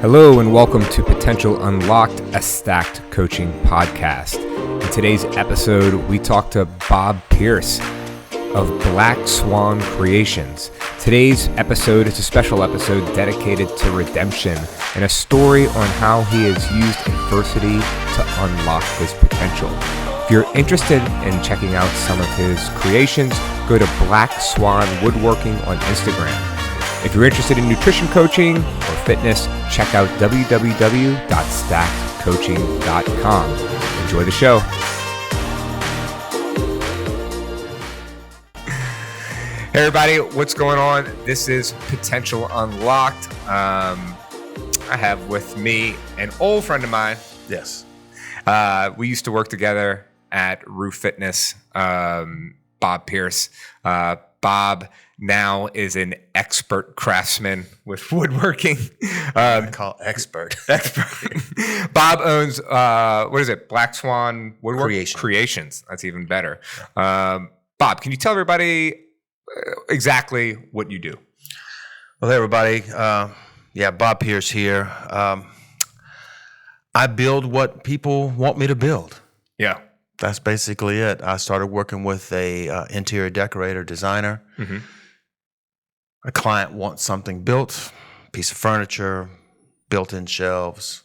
Hello and welcome to Potential Unlocked, a stacked coaching podcast. In today's episode, we talk to Bib Pierce of Black Swan Creations. Today's episode is a special episode dedicated to redemption and a story on how he has used adversity to unlock his potential. If you're interested in checking out some of his creations, go to Black Swan Woodworking on Instagram. If you're interested in nutrition coaching or fitness, check out www.stackedcoaching.com. Enjoy the show. Hey everybody, what's going on? This is Potential Unlocked. I have with me an old friend of mine. Yes. We used to work together at Roof Fitness, Bib Pierce. Bob now is an expert craftsman with woodworking. I call expert. Bob owns, Black Swan Woodworking? Creations. That's even better. Bob, can you tell everybody exactly what you do? Well, hey, everybody. Bib Pierce here. I build what people want me to build. Yeah. That's basically it. I started working with a interior decorator, designer. Mm-hmm. A client wants something built, piece of furniture, built-in shelves,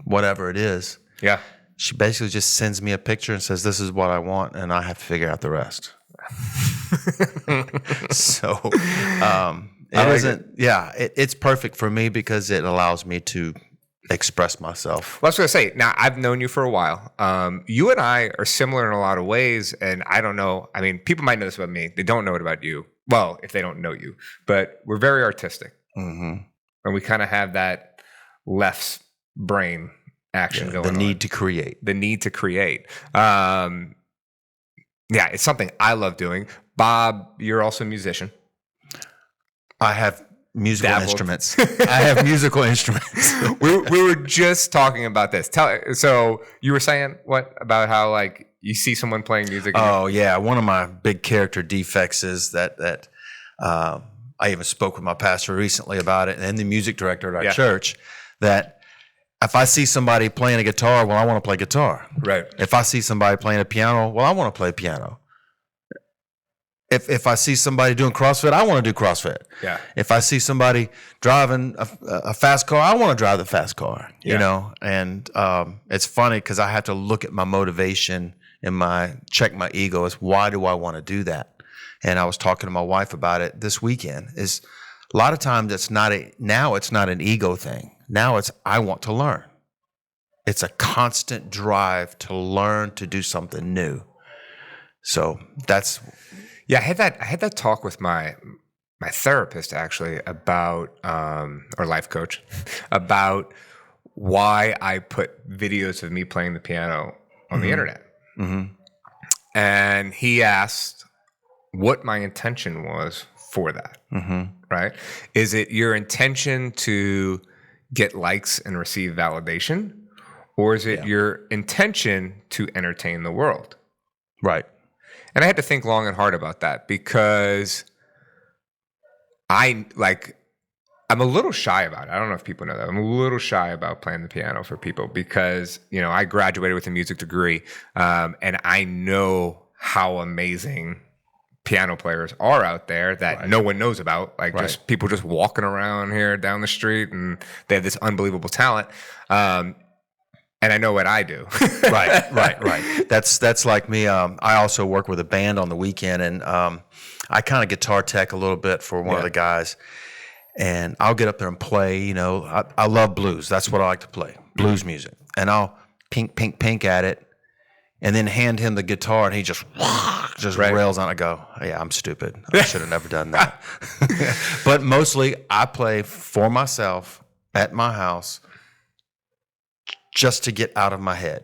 whatever it is. Yeah. She basically just sends me a picture and says, "This is what I want," and I have to figure out the rest. So it's perfect for me because it allows me to express myself. Well, I was going to say, now I've known you for a while. You and I are similar in a lot of ways, and I don't know. I mean, people might know this about me. They don't know it about you. Well, if they don't know you, but we're very artistic, and we kind of have that left brain action going on. The need to create. It's something I love doing. Bob, you're also a musician. I have musical instruments. I have musical instruments. we were just talking about this. So you were saying what about how like you see someone playing music? Oh yeah, one of my big character defects is that I even spoke with my pastor recently about it, and the music director at our church, that if I see somebody playing a guitar, well, I want to play guitar. Right. If I see somebody playing a piano, well, I want to play piano. If I see somebody doing CrossFit, I want to do CrossFit. Yeah. If I see somebody driving a fast car, I want to drive the fast car. You know, and it's funny because I have to look at my motivation and check my ego as why do I want to do that? And I was talking to my wife about it this weekend. Is a lot of times it's not an ego thing. Now it's I want to learn. It's a constant drive to learn to do something new. So that's. Yeah, I had that talk with my therapist actually about or life coach about why I put videos of me playing the piano on the internet. Mm-hmm. And he asked what my intention was for that. Mm-hmm. Right? Is it your intention to get likes and receive validation, or is it your intention to entertain the world? Right. And I had to think long and hard about that because I'm a little shy about it. I don't know if people know that. I'm a little shy about playing the piano for people because, I graduated with a music degree, and I know how amazing piano players are out there that no one knows about. Just people just walking around here down the street, and they have this unbelievable talent. And I know what I do. Right. That's like me. I also work with a band on the weekend, and I kind of guitar tech a little bit for one of the guys. And I'll get up there and play. I love blues. That's what I like to play, blues music. And I'll pink at it, and then hand him the guitar, and he just rails on it. I go, yeah, I'm stupid. I should have never done that. But mostly, I play for myself at my house, just to get out of my head.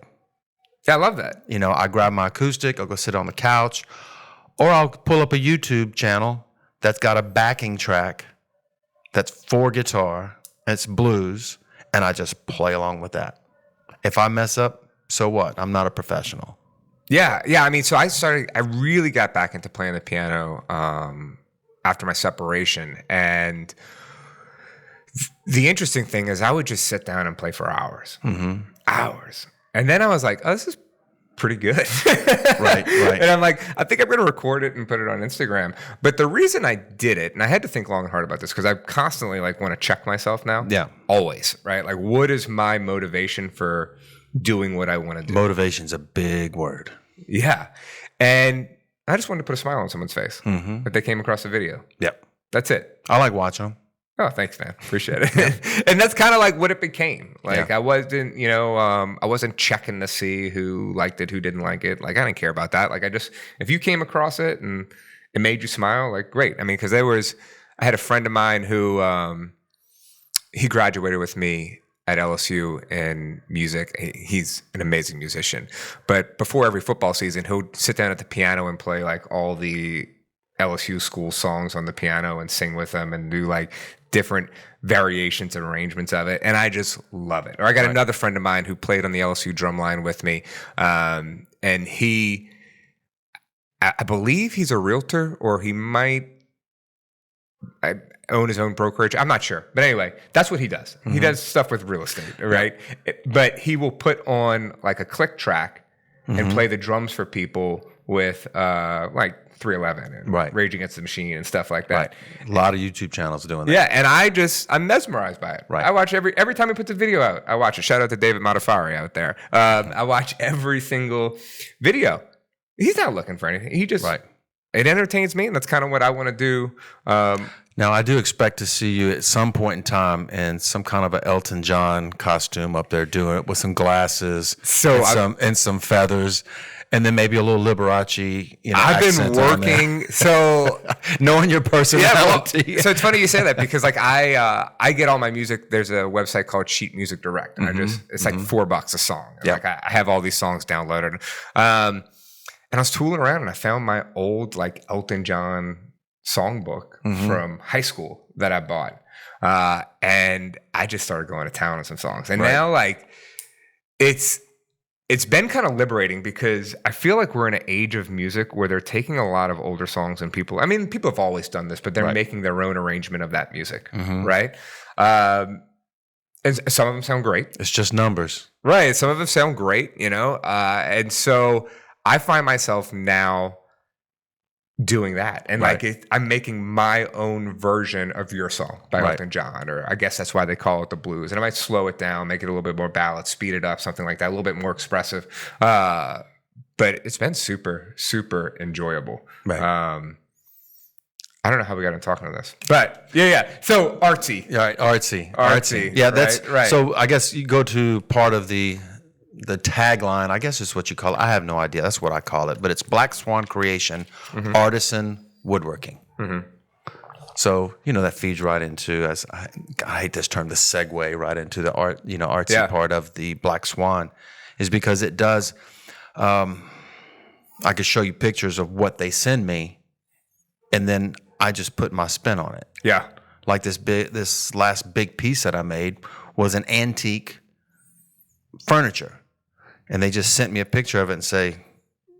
Yeah, I love that. I grab my acoustic, I'll go sit on the couch, or I'll pull up a YouTube channel that's got a backing track that's for guitar, and it's blues, and I just play along with that. If I mess up, so what? I'm not a professional. Yeah. I mean, so I really got back into playing the piano after my separation, and The interesting thing is I would just sit down and play for hours. Mm-hmm. Hours. And then I was like, oh, this is pretty good. Right. And I'm like, I think I'm going to record it and put it on Instagram. But the reason I did it, and I had to think long and hard about this because I constantly like want to check myself now. Yeah. Always, right? Like, what is my motivation for doing what I want to do? Motivation's a big word. Yeah. And I just wanted to put a smile on someone's face Mm-hmm. if they came across the video. Yep. That's it. I like watching them. Oh, thanks, man. Appreciate it. And that's kind of like what it became. Like I wasn't, I wasn't checking to see who liked it, who didn't like it. Like I didn't care about that. Like if you came across it and it made you smile, like great. I mean, because I had a friend of mine who he graduated with me at LSU in music. He's an amazing musician. But before every football season, he'll sit down at the piano and play like all the LSU school songs on the piano and sing with them and do like different variations and arrangements of it. And I just love it. Or I got another friend of mine who played on the LSU drum line with me. And I believe he's a realtor, or he might own his own brokerage. I'm not sure. But anyway, that's what he does. Mm-hmm. He does stuff with real estate, right? Yeah. But he will put on like a click track and play the drums for people with like 311 and Rage Against the Machine and stuff like that. Right. A lot of YouTube channels doing that. Yeah, and I'm mesmerized by it. Right. I watch every time he puts a video out, I watch it. Shout out to David Modafari out there. I watch every single video. He's not looking for anything. He just, it entertains me, and that's kind of what I want to do. Now, I do expect to see you at some point in time in some kind of an Elton John costume up there doing it with some glasses and some feathers. And then maybe a little Liberace, I've been working, so knowing your personality. So it's funny you say that because like I get all my music. There's a website called Sheet Music Direct, and it's like $4 a song. Like I have all these songs downloaded, and I was tooling around and I found my old like Elton John songbook from high school that I bought, and I just started going to town on some songs. And now like it's been kind of liberating because I feel like we're in an age of music where they're taking a lot of older songs and people have always done this, but they're making their own arrangement of that music, right? And some of them sound great. It's just numbers. Right. Some of them sound great, and so I find myself now doing that. And I'm making my own version of your song by Elton John, or I guess that's why they call it the blues. And I might slow it down, make it a little bit more ballad, speed it up, something like that, a little bit more expressive. But it's been super, super enjoyable. Right. I don't know how we got into talking to this, but yeah. So artsy. Yeah, artsy. Yeah, that's right. So I guess you go to part of the tagline, I guess is what you call it. I have no idea. That's what I call it. But it's Black Swan Creation, Artisan Woodworking. So, that feeds right into, I hate this term, the segue right into the art, artsy part of the Black Swan, is because it does, I could show you pictures of what they send me, and then I just put my spin on it. Yeah. Like this last big piece that I made was an antique furniture. And they just sent me a picture of it and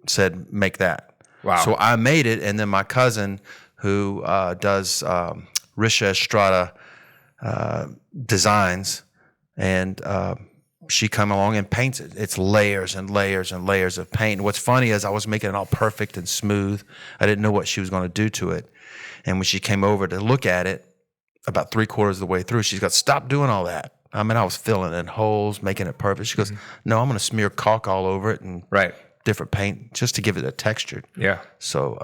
said, make that. Wow. So I made it, and then my cousin, who does Risha Estrada designs, and she come along and paints it. It's layers and layers and layers of paint. And what's funny is I was making it all perfect and smooth. I didn't know what she was going to do to it. And when she came over to look at it, about 3/4 of the way through, she's got, stop doing all that. I mean, I was filling in holes, making it perfect. She goes, no, I'm going to smear caulk all over it and different paint just to give it a texture. Yeah. So,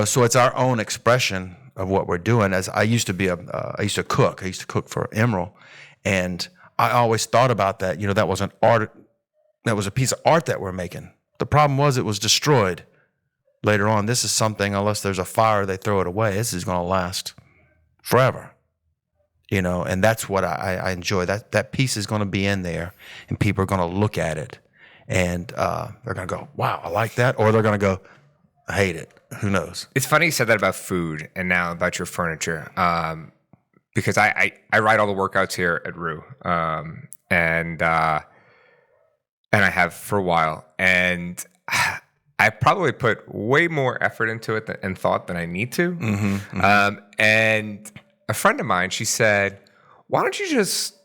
so it's our own expression of what we're doing. As I used to be I used to cook. I used to cook for Emerald. And I always thought about that. That was an art. That was a piece of art that we're making. The problem was it was destroyed later on. This is something, unless there's a fire, they throw it away. This is going to last forever. And that's what I enjoy. That piece is going to be in there, and people are going to look at it, and they're going to go, wow, I like that. Or they're going to go, I hate it. Who knows? It's funny you said that about food and now about your furniture, because I write all the workouts here at Rue, and I have for a while. And I probably put way more effort into it and thought than I need to. And a friend of mine, she said, why don't you just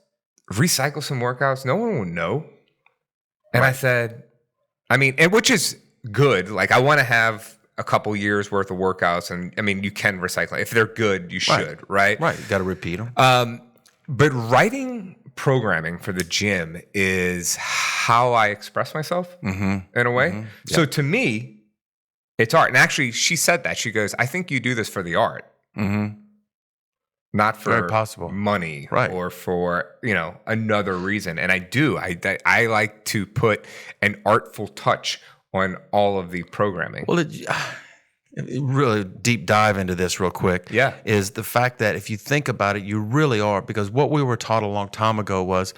recycle some workouts? No one will know. And I said, I mean, and which is good. Like, I want to have a couple years worth of workouts. And I mean, you can recycle. If they're good, you should, right? Right. You got to repeat them. But writing programming for the gym is how I express myself in a way. Mm-hmm. Yep. So to me, it's art. And actually, she said that. She goes, I think you do this for the art. Mm-hmm. Not for money or for, another reason. And I do. I like to put an artful touch on all of the programming. Well, really deep dive into this real quick. Yeah. Is the fact that if you think about it, you really are, because what we were taught a long time ago was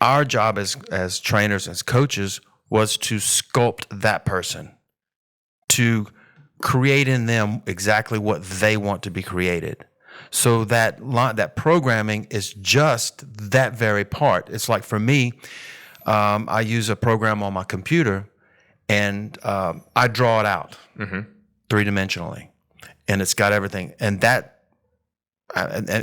our job as trainers, as coaches, was to sculpt that person, to create in them exactly what they want to be created. So that programming is just that very part. It's like, for me, I use a program on my computer, and I draw it out three-dimensionally, and it's got everything. And that,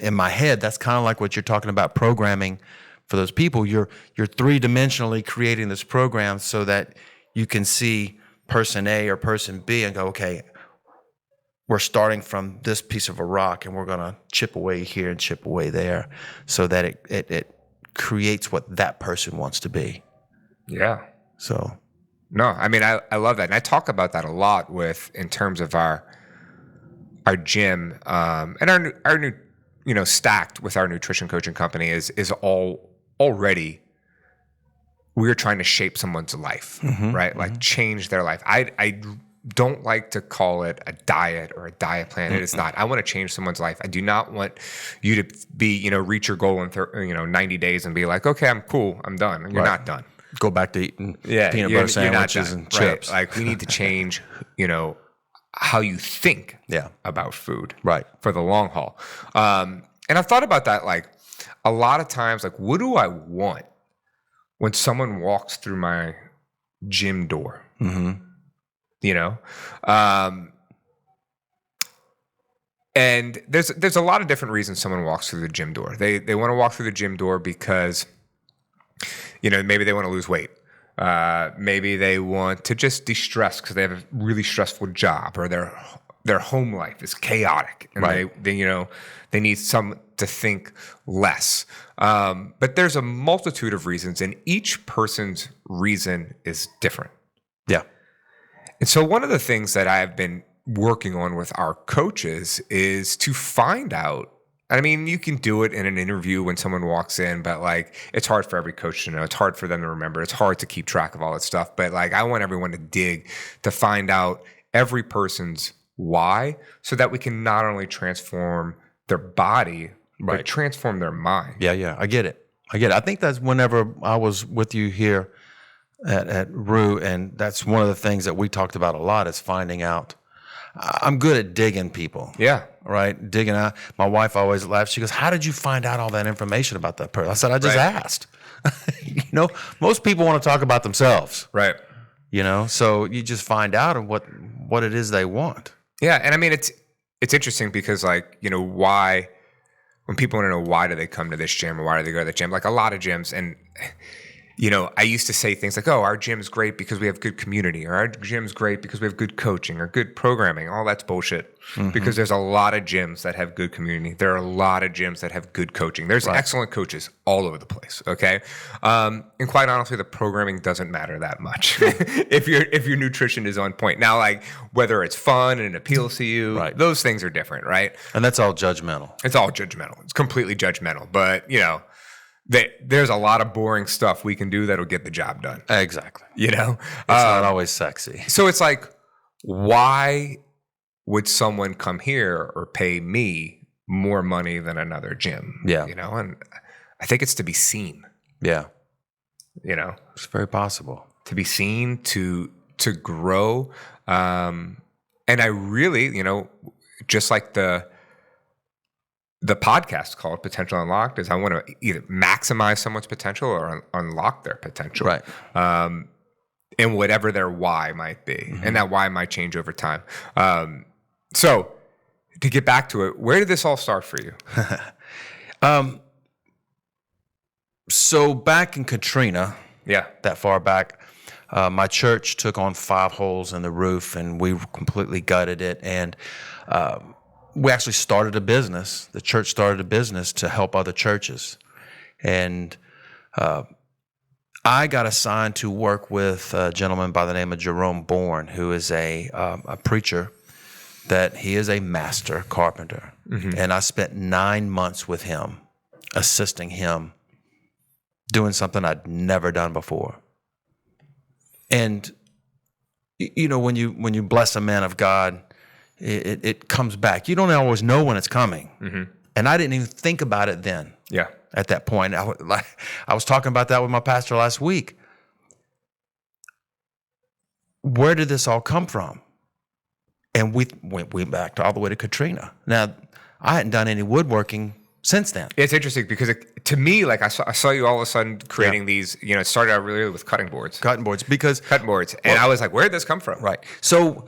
in my head, that's kind of like what you're talking about programming for those people. You're three-dimensionally creating this program so that you can see person A or person B and go, okay, we're starting from this piece of a rock, and we're going to chip away here and chip away there, so that it creates what that person wants to be. Yeah. So, no, I mean, I love that. And I talk about that a lot in terms of our gym, and our new, Stacked with our nutrition coaching company is already, we're trying to shape someone's life, right? Like, change their life. I don't like to call it a diet or a diet plan. It is not. I want to change someone's life. I do not want you to be, reach your goal in 90 days and be like, okay, I'm cool, I'm done. You're not done. Go back to eating peanut butter sandwiches and chips. Like, we need to change, how you think about food for the long haul. And I've thought about that, like, a lot of times, like, what do I want when someone walks through my gym door? And there's a lot of different reasons someone walks through the gym door. They want to walk through the gym door because, maybe they want to lose weight. Maybe they want to just de-stress because they have a really stressful job, or their home life is chaotic, and they need some to think less. But there's a multitude of reasons, and each person's reason is different. Yeah. And so one of the things that I have been working on with our coaches is to find out. I mean, you can do it in an interview when someone walks in, but like, it's hard for every coach to know. It's hard for them to remember. It's hard to keep track of all that stuff. But like, I want everyone to dig to find out every person's why, so that we can not only transform their body, but transform their mind. Yeah. I get it. I think that's whenever I was with you here at Rue, and that's one of the things that we talked about a lot, is finding out. I'm good at digging people. Yeah. Right? Digging out. My wife always laughs. She goes, how did you find out all that information about that person? I said, I just asked. Most people want to talk about themselves. Right. So you just find out what it is they want. Yeah. And I mean, it's interesting because, like, why, when people want to know why do they come to this gym or why do they go to the gym, like a lot of gyms, and I used to say things like, oh, our gym's great because we have good community, or our gym's great because we have good coaching or good programming. All that's bullshit, because there's a lot of gyms that have good community. There are a lot of gyms that have good coaching. There's excellent coaches all over the place, okay? And quite honestly, the programming doesn't matter that much if your nutrition is on point. Now, like, whether it's fun and it appeals to you, those things are different, right? And that's all judgmental. It's all judgmental. It's completely judgmental. But, there's a lot of boring stuff we can do that'll get the job done. Exactly. It's not always sexy. So it's like, why would someone come here or pay me more money than another gym? Yeah. And I think it's to be seen. Yeah. It's very possible. To be seen, to grow. And I really, just like the podcast called Potential Unlocked, is I want to either maximize someone's potential or unlock their potential. Right. And whatever their why might be. And that why might change over time. So to get back to it, where did this all start for you? So back in Katrina, Yeah. that far back, my church took on 5 holes in the roof, and we completely gutted it. And we actually started a business. The church started a business to help other churches. And I got assigned to work with a gentleman by the name of Jerome Bourne, who is a preacher, that he is a master carpenter. Mm-hmm. And I spent 9 months with him, assisting him, doing something I'd never done before. And, you know, when you bless a man of God, it comes back. You don't always know when it's coming. Mm-hmm. And I didn't even think about it then. Yeah. At that point, I was talking about that with my pastor last week. Where did this all come from? And we went back all the way to Katrina. Now, I hadn't done any woodworking since then. It's interesting because to me, like I saw you all of a sudden creating these, you know, it started out really with cutting boards. And I was like, where did this come from? Right. So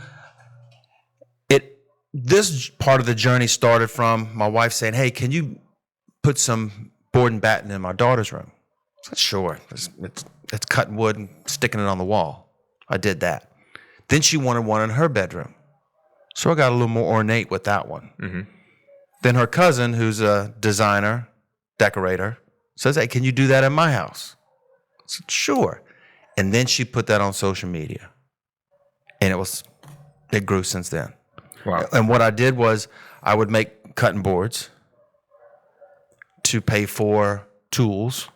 this part of the journey started from my wife saying, hey, can you put some board and batten in my daughter's room? I said, sure. It's cutting wood and sticking it on the wall. I did that. Then she wanted one in her bedroom. So I got a little more ornate with that one. Mm-hmm. Then her cousin, who's a designer, decorator, says, hey, can you do that in my house? I said, sure. And then she put that on social media. And it grew since then. Wow. And what I did was I would make cutting boards to pay for tools.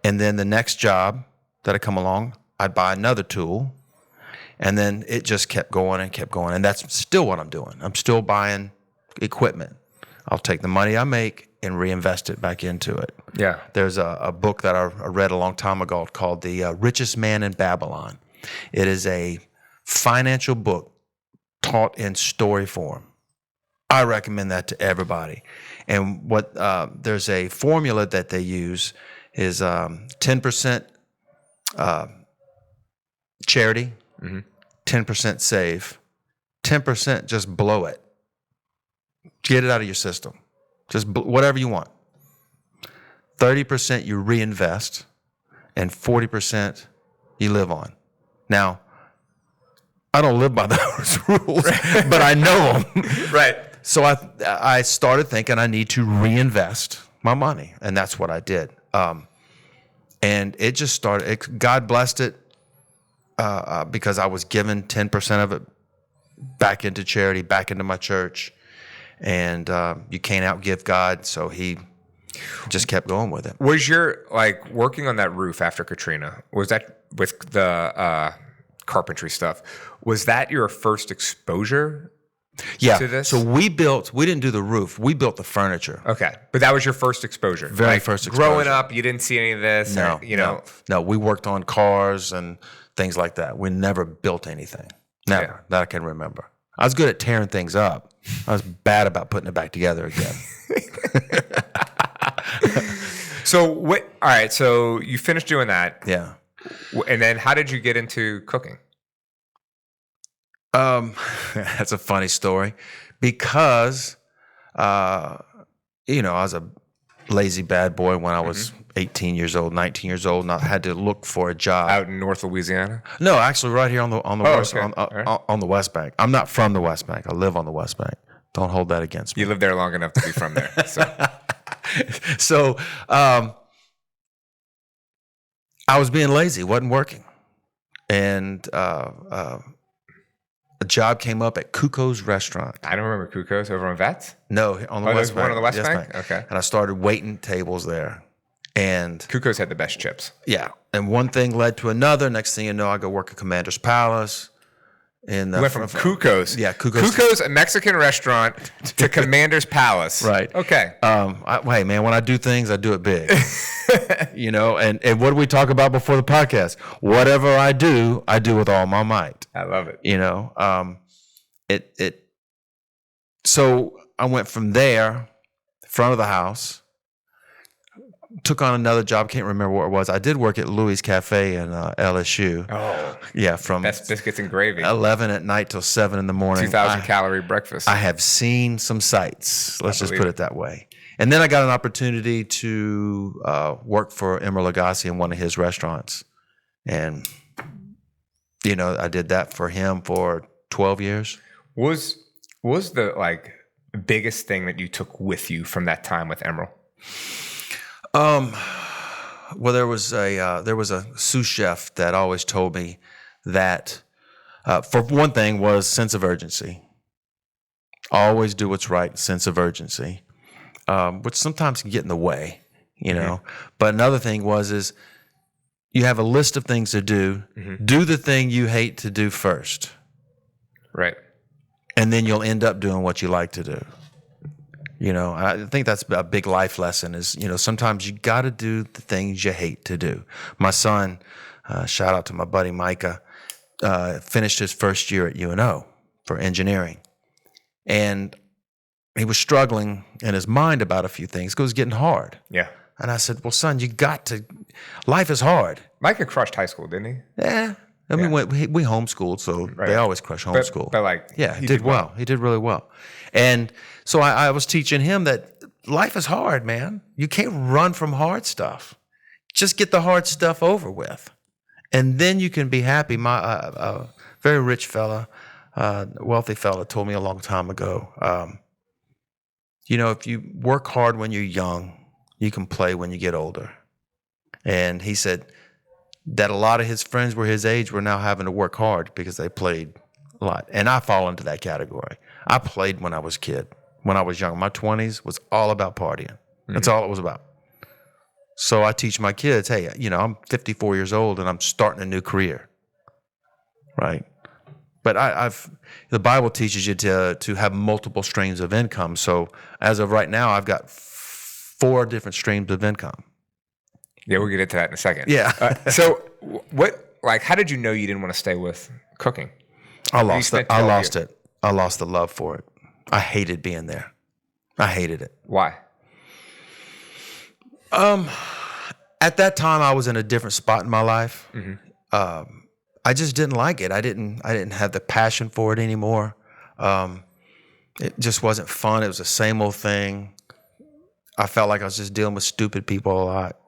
And then the next job that had come along, I'd buy another tool. And then it just kept going and kept going. And that's still what I'm doing. I'm still buying equipment. I'll take the money I make and reinvest it back into it. Yeah. There's a book that I read a long time ago called The Richest Man in Babylon. It is a financial book taught in story form. I recommend that to everybody. And what there's a formula that they use is 10% charity, 10% save, 10% just blow it. Get it out of your system. Just whatever you want. 30% you reinvest, and 40% you live on. Now, I don't live by those rules, but I know them. Right. So I started thinking I need to reinvest my money, and that's what I did. And it just started. God blessed it because I was given 10% of it back into charity, back into my church. And you can't outgive God, so he just kept going with it. Was your, like, working on that roof after Katrina, was that with the carpentry stuff, was that your first exposure to this? So we didn't do the roof, we built the furniture. Okay, but that was your first exposure. Very first exposure. Growing up, you didn't see any of this? No, we worked on cars and things like that. We never built anything. Never, that I can remember. I was good at tearing things up. I was bad about putting it back together again. All right, so you finished doing that. Yeah. And then how did you get into cooking? That's a funny story because, I was a lazy bad boy when I was 18 years old, 19 years old, and I had to look for a job. Out in North Louisiana? No, actually right here on the on the West Bank. I'm not from the West Bank. I live on the West Bank. Don't hold that against me. You lived there long enough to be from there. So I was being lazy, wasn't working. And a job came up at Cuco's restaurant. I don't remember Cuco's over on Vets? No, on the West Bank. One on the West Bank? Okay. And I started waiting tables there. And Cuco's had the best chips. Yeah. And one thing led to another. Next thing you know, I go work at Commander's Palace. You went from Cuco's. Yeah, Cuco's. Cuco's, a Mexican restaurant, to Commander's Palace. Right. Okay. Hey, man, when I do things, I do it big. And what do we talk about before the podcast? Whatever I do with all my might. I love it. So I went from there, front of the house, took on another job. Can't remember what it was. I did work at Louis Cafe in LSU. Oh, yeah, from best biscuits and gravy. 11 at night till 7 in the morning. 2,000 calorie breakfast. I have seen some sights. Let's just put it that way. And then I got an opportunity to work for Emeril Lagasse in one of his restaurants. And, I did that for him for 12 years. Was the like biggest thing that you took with you from that time with Emeril? Well, there was a sous chef that always told me that, for one thing, was sense of urgency. Always do what's right, sense of urgency, which sometimes can get in the way, But another thing is you have a list of things to do. Mm-hmm. Do the thing you hate to do first. Right. And then you'll end up doing what you like to do. I think that's a big life lesson is, sometimes you got to do the things you hate to do. My son, shout out to my buddy Micah, finished his first year at UNO for engineering. And he was struggling in his mind about a few things because it was getting hard. Yeah. And I said, well, son, life is hard. Micah crushed high school, didn't he? Yeah. I mean, we homeschooled, so they always crush homeschool. But he did well. He did really well. And so I was teaching him that life is hard, man. You can't run from hard stuff. Just get the hard stuff over with. And then you can be happy. My very rich fella, wealthy fella told me a long time ago, if you work hard when you're young, you can play when you get older. And he said that a lot of his friends were his age were now having to work hard because they played a lot. And I fall into that category. I played when I was a kid, when I was young. My 20s was all about partying. That's all it was about. So I teach my kids, hey, I'm 54 years old and I'm starting a new career, right? But the Bible teaches you to have multiple streams of income. So as of right now, I've got 4 different streams of income. Yeah, we'll get into that in a second. Yeah. So how did you know you didn't want to stay with cooking? I lost it. I lost the love for it. I hated being there. I hated it. Why? At that time, I was in a different spot in my life. Mm-hmm. I just didn't like it. I didn't have the passion for it anymore. It just wasn't fun. It was the same old thing. I felt like I was just dealing with stupid people a lot.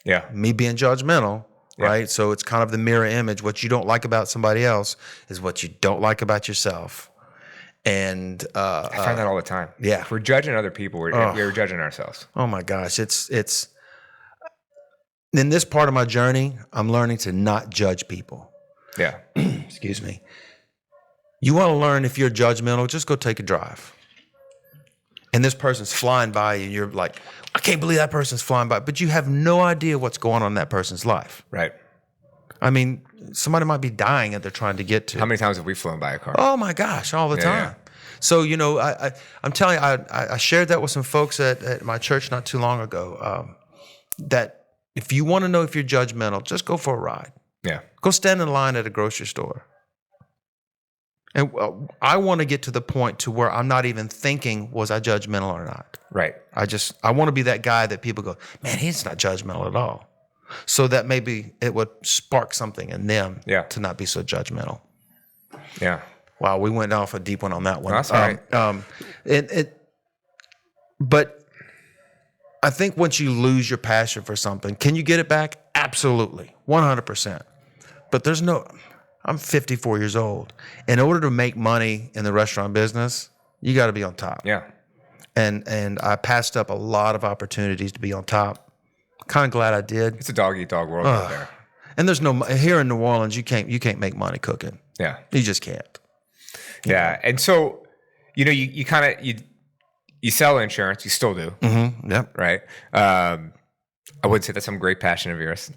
Yeah. Me being judgmental, right? So it's kind of the mirror image. What you don't like about somebody else is what you don't like about yourself. And I find that all the time. Yeah. If we're judging other people, we're judging ourselves. Oh my gosh. It's in this part of my journey, I'm learning to not judge people. Yeah. Excuse me. You want to learn if you're judgmental, just go take a drive. And this person's flying by you, and you're like, I can't believe that person's flying by. But you have no idea what's going on in that person's life. Right. I mean, somebody might be dying that they're trying to get to. How many times have we flown by a car? Oh my gosh, all the time. Yeah. So, I'm telling you, I shared that with some folks at my church not too long ago, that if you want to know if you're judgmental, just go for a ride. Yeah. Go stand in line at a grocery store. And I want to get to the point to where I'm not even thinking, was I judgmental or not? Right. I want to be that guy that people go, man, he's not judgmental at all. So that maybe it would spark something in them to not be so judgmental. Yeah. Wow, we went off a deep one on that one. That's all right. But I think once you lose your passion for something, can you get it back? Absolutely, 100%. But I'm 54 years old. In order to make money in the restaurant business, you got to be on top. Yeah. And I passed up a lot of opportunities to be on top. Kind of glad I did. It's a dog-eat-dog world out there. And there's here in New Orleans, you can't make money cooking. Yeah. You just can't. Yeah. And so, you kind of, you sell insurance. You still do. Mm-hmm. Yep. Right. I wouldn't say that's some great passion of yours.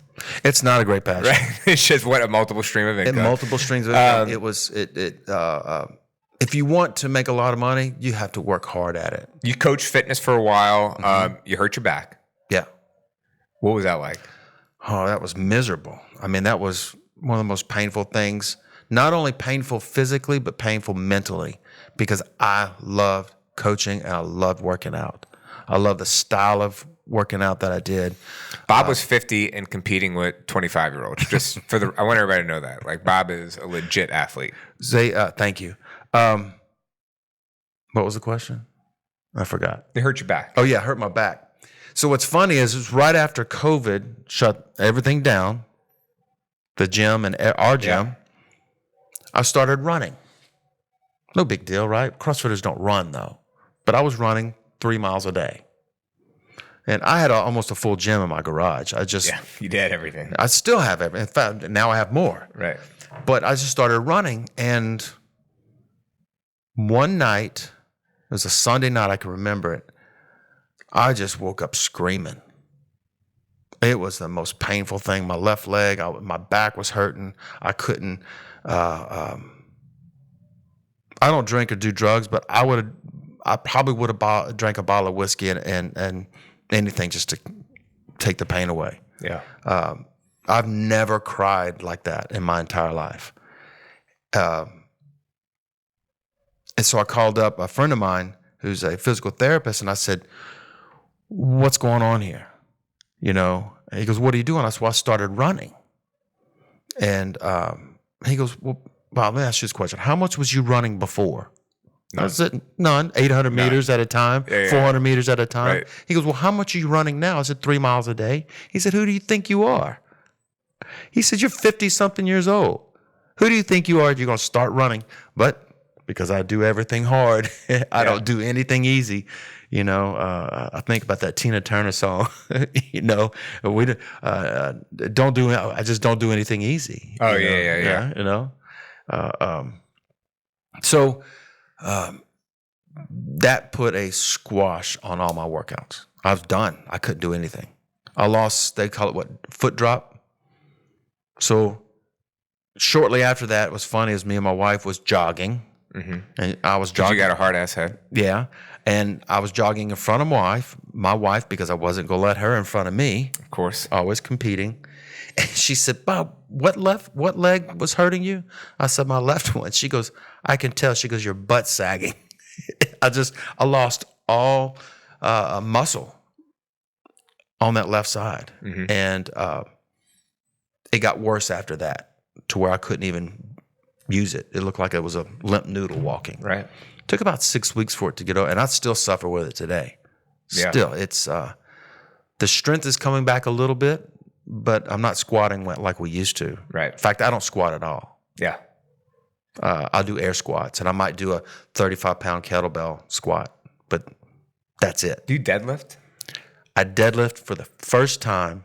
It's not a great passion. Right? It's just a multiple stream of income. Multiple streams of income. If you want to make a lot of money, you have to work hard at it. You coached fitness for a while. Mm-hmm. You hurt your back. Yeah. What was that like? Oh, that was miserable. I mean, that was one of the most painful things. Not only painful physically, but painful mentally, because I loved coaching and I loved working out. I love the style of working out that I did. Bob was 50 and competing with 25-year-olds. Just I want everybody to know that. Like, Bob is a legit athlete. Thank you. What was the question? I forgot. It hurt your back. Oh, yeah, it hurt my back. So what's funny is it was right after COVID shut everything down, the gym and our gym, yeah. I started running. No big deal, right? CrossFitters don't run, though. But I was running 3 miles a day. And I had almost a full gym in my garage. Yeah, you did everything. I still have everything. In fact, now I have more. Right. But I just started running, and one night, it was a Sunday night, I can remember it, I just woke up screaming. It was the most painful thing. My left leg, my back was hurting. I couldn't, I don't drink or do drugs, but I probably would have drank a bottle of whiskey and anything just to take the pain away. Yeah. I've never cried like that in my entire life. And so I called up a friend of mine who's a physical therapist, and I said, what's going on here? You know, and he goes, what are you doing? I said, well, I started running. And he goes, well, let me ask you this question. How much was you running before? None. I said, none. 800 meters at a time, 400 meters at a time. Right. He goes, well, how much are you running now? I said, 3 miles a day. He said, who do you think you are? He said, you're 50-something years old. Who do you think you are? You're going to start running. But because I do everything hard, I don't do anything easy. You know, I think about that Tina Turner song. You know, I just don't do anything easy. Oh, yeah. You know, so that put a squash on all my workouts. I was done. I couldn't do anything. I lost, they call it foot drop. So shortly after that, it was funny as me and my wife was jogging. Mm-hmm. And I was jogging. You got a hard ass head. Yeah. And I was jogging in front of my wife, because I wasn't going to let her in front of me. Of course. Always competing. And she said, Bob, what leg was hurting you? I said, my left one. She goes, I can tell. She goes, your butt's sagging. I lost all muscle on that left side. Mm-hmm. And it got worse after that to where I couldn't even use it. It looked like it was a limp noodle walking. Right. It took about 6 weeks for it to get over, and I still suffer with it today. Yeah. Still, it's the strength is coming back a little bit, but I'm not squatting like we used to. Right. In fact, I don't squat at all. Yeah. I'll do air squats, and I might do a 35-pound kettlebell squat, but that's it. Do you deadlift? I deadlift for the first time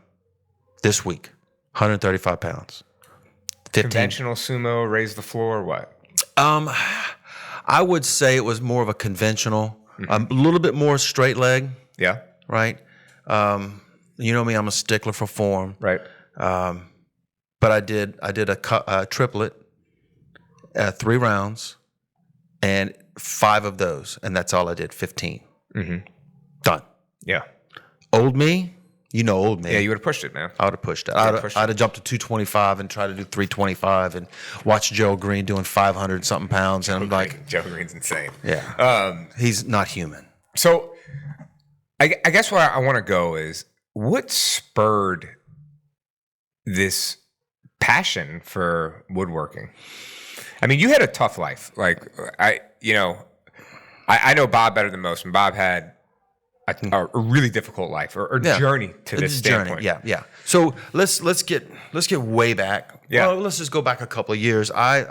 this week, 135 pounds. 15. Conventional sumo, raise the floor, what? I would say it was more of a conventional, a little bit more straight leg. Yeah. Right. You know me, I'm a stickler for form. Right. But I did a triplet, 3 rounds, and 5 of those, and that's all I did. 15. Mm-hmm. Done. Yeah. Old me. You know old me. Yeah, you would have pushed it, man. I would have pushed it. I'd have jumped to 225 and tried to do 325 and watched Joe Green doing 500-something pounds. And I'm like, Joe Green's insane. Yeah. He's not human. So I guess where I want to go is, what spurred this passion for woodworking? I mean, you had a tough life. Like, I know Bob better than most, and Bob had a really difficult life or journey to this standpoint. Yeah. So let's get way back. Yeah. Well, let's just go back a couple of years. I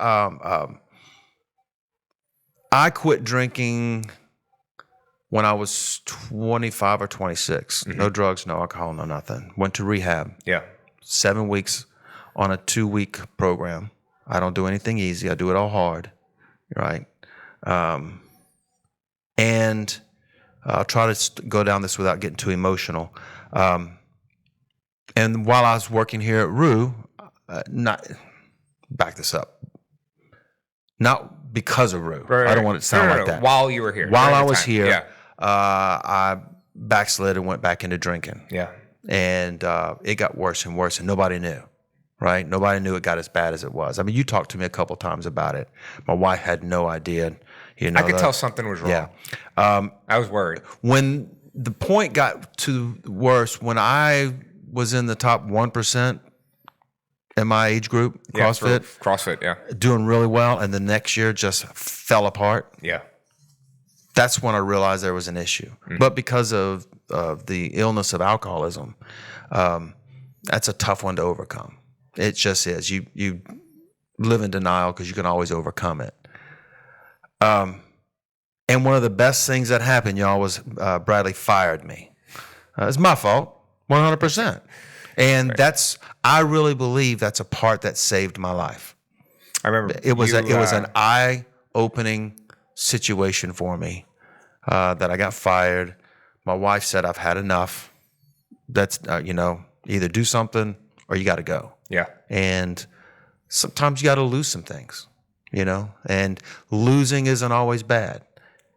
quit drinking when I was 25 or 26. Mm-hmm. No drugs, no alcohol, no nothing. Went to rehab. Yeah. 7 weeks on a 2-week program. I don't do anything easy. I do it all hard. Right. And I'll try to go down this without getting too emotional. And while I was working here at Rue, back this up. Not because of Rue. Right. I don't want it to sound like that. While you were here. While I was here, I backslid and went back into drinking. Yeah. And it got worse and worse, and nobody knew. Right? Nobody knew it got as bad as it was. I mean, you talked to me a couple times about it. My wife had no idea. You know, I could tell something was wrong. Yeah. I was worried. When the point got to worse, when I was in the top 1% in my age group, CrossFit, yeah. doing really well, and the next year just fell apart. Yeah. That's when I realized there was an issue. Mm-hmm. But because of the illness of alcoholism, that's a tough one to overcome. It just is. You live in denial because you can always overcome it. And one of the best things that happened, y'all, was Bradley fired me. It's my fault, 100%. And I really believe that's a part that saved my life. I remember it was an eye-opening situation for me that I got fired. My wife said, I've had enough. That's, either do something or you got to go. Yeah. And sometimes you got to lose some things, and losing isn't always bad.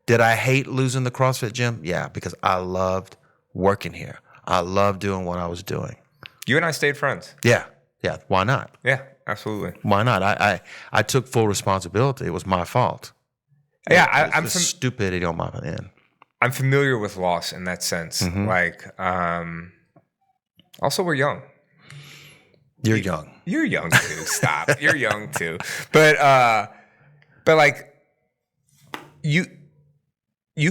Did I hate losing the CrossFit gym? Yeah, because I loved working here. I loved doing what I was doing. You and I stayed friends. Yeah. Why not? Yeah, absolutely. Why not? I took full responsibility. It was my fault. Yeah, I'm stupidity on my end. I'm familiar with loss in that sense. Mm-hmm. Also, we're young. You're young. You're young too. Stop. You're young too. But like you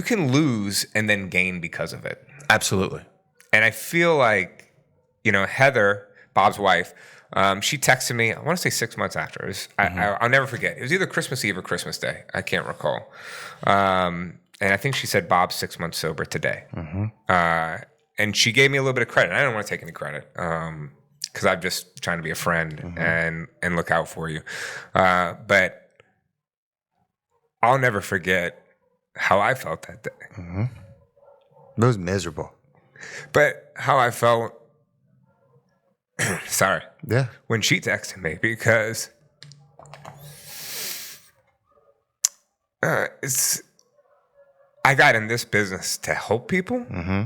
can lose and then gain because of it. Absolutely. And I feel like, Heather, Bob's wife, she texted me, I want to say 6 months after. It was, I'll never forget. It was either Christmas Eve or Christmas Day. I can't recall. And I think she said, Bob's 6 months sober today. Mm-hmm. And she gave me a little bit of credit. I don't want to take any credit because I'm just trying to be a friend and look out for you. But I'll never forget how I felt that day. Mm-hmm. It was miserable. But how I felt, sorry. Yeah. When she texted me, because I got in this business to help people. Mm-hmm.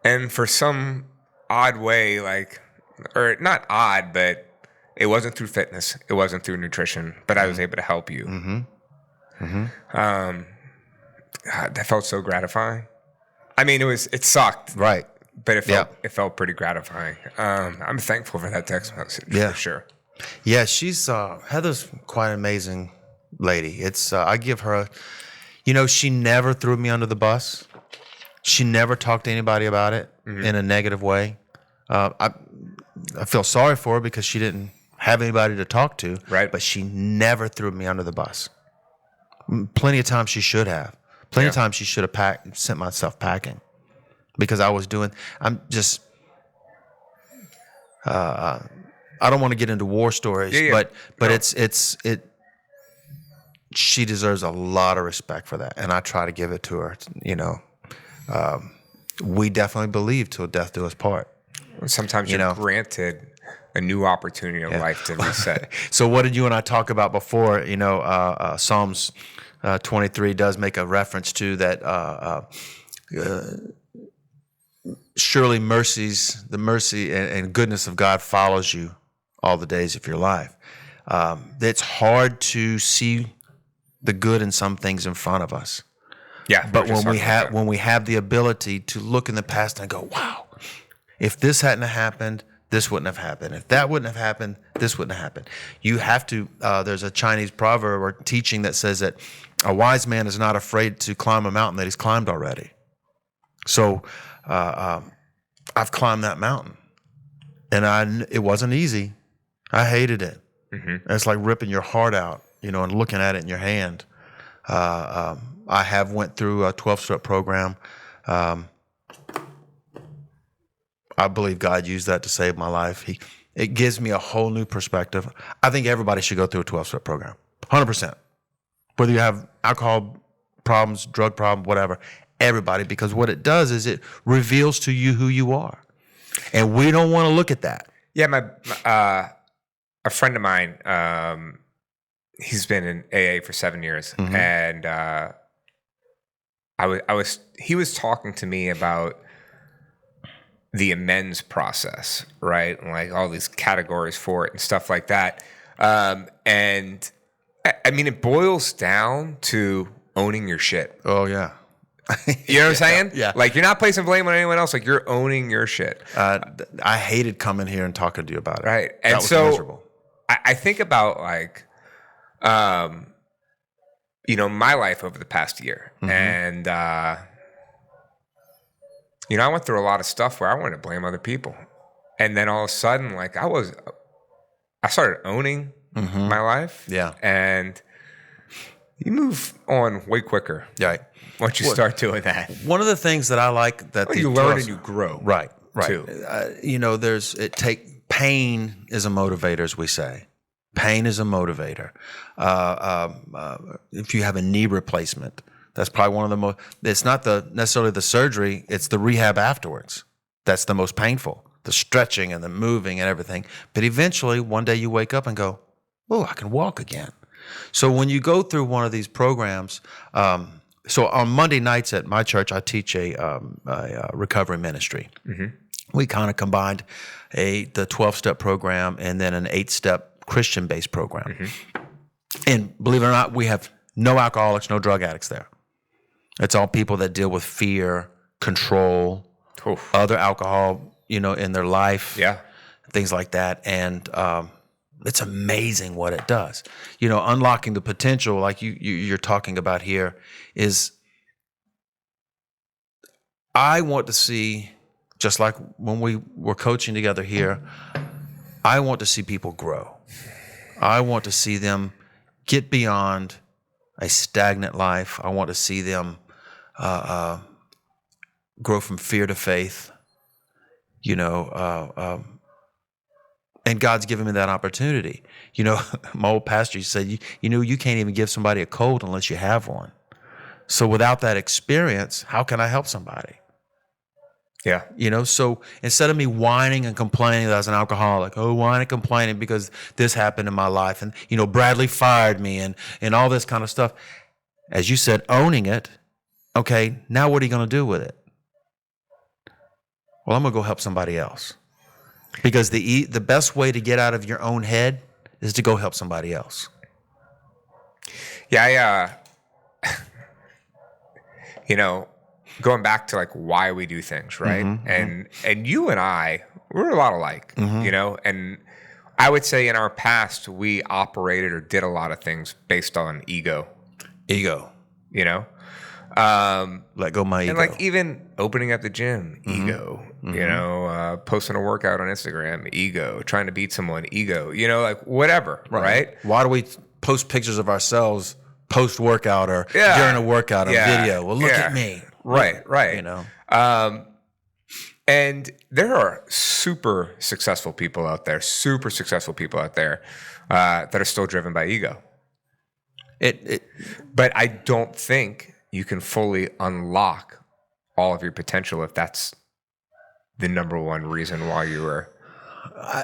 And for some odd way, or not odd, but it wasn't through fitness. It wasn't through nutrition, but I was able to help you. Mm-hmm. Mm-hmm. That felt so gratifying. I mean, it sucked. Right. But it felt pretty gratifying. I'm thankful for that text message for sure. Yeah, she's Heather's quite an amazing lady. I give her, she never threw me under the bus. She never talked to anybody about it in a negative way. I feel sorry for her because she didn't have anybody to talk to. Right. But she never threw me under the bus. Plenty of times she should have. Plenty of times she should have sent myself packing. Because I don't want to get into war stories, but she deserves a lot of respect for that, and I try to give it to her. We definitely believe till death do us part. Sometimes you're granted a new opportunity in life to reset. So what did you and I talk about before? Psalms 23 does make a reference to that. Surely the mercy and goodness of God follows you all the days of your life. It's hard to see the good in some things in front of us. Yeah, but when we have the ability to look in the past and go, wow, if this hadn't happened, this wouldn't have happened. If that wouldn't have happened, this wouldn't have happened. You have to. There's a Chinese proverb or teaching that says that a wise man is not afraid to climb a mountain that he's climbed already. So. I've climbed that mountain, and it wasn't easy. I hated it. Mm-hmm. It's like ripping your heart out, and looking at it in your hand. I have went through a 12-step program. I believe God used that to save my life. It gives me a whole new perspective. I think everybody should go through a 12-step program, 100%. Whether you have alcohol problems, drug problem, whatever. Everybody, because what it does is it reveals to you who you are, and we don't want to look at that. Yeah, a friend of mine, he's been in AA for 7 years, and he was talking to me about the amends process, right? And like all these categories for it and stuff like that. And I mean, it boils down to owning your shit. Oh yeah. You know what I'm saying? Yeah. Like, you're not placing blame on anyone else. Like, you're owning your shit. I hated coming here and talking to you about it. Right. And so miserable. I think about, like, my life over the past year. And, I went through a lot of stuff where I wanted to blame other people. And then all of a sudden, like I started owning my life. Yeah. And you move on way quicker. Right. Once you start doing that. One of the things that I like that you learn and you grow. Right. Too. Pain is a motivator, as we say. Pain is a motivator. If you have a knee replacement, that's probably one of the most. It's not necessarily the surgery; it's the rehab afterwards. That's the most painful. The stretching and the moving and everything. But eventually, one day you wake up and go, "Oh, I can walk again." So when you go through one of these programs, so on Monday nights at my church, I teach a recovery ministry. We kind of combined the 12-step program and then an 8-step Christian-based program. And believe it or not, we have no alcoholics, no drug addicts there. It's all people that deal with fear, control, other alcohol, in their life, things like that. And it's amazing what it does. Unlocking the potential, like you're talking about here, is I want to see. Just like when we were coaching together here, I want to see people grow. I want to see them get beyond a stagnant life. I want to see them grow from fear to faith. And God's given me that opportunity. My old pastor said, you can't even give somebody a cold unless you have one. So without that experience, how can I help somebody? Yeah. So instead of me whining and complaining that I was an alcoholic, whining and complaining because this happened in my life and, Bradley fired me and all this kind of stuff, as you said, owning it, okay, now what are you going to do with it? Well, I'm going to go help somebody else. Because the best way to get out of your own head is to go help somebody else. Yeah, going back to like why we do things, right? And you and I, we're a lot alike, and I would say in our past, we operated or did a lot of things based on ego. Let go of my ego. And like even opening up the gym, ego, posting a workout on Instagram, ego, trying to beat someone, ego, like whatever, right? Why do we post pictures of ourselves post-workout or during a workout, a video? Well, look at me. Right. And there are super successful people out there that are still driven by ego. But I don't think you can fully unlock all of your potential if that's the number one reason why you were.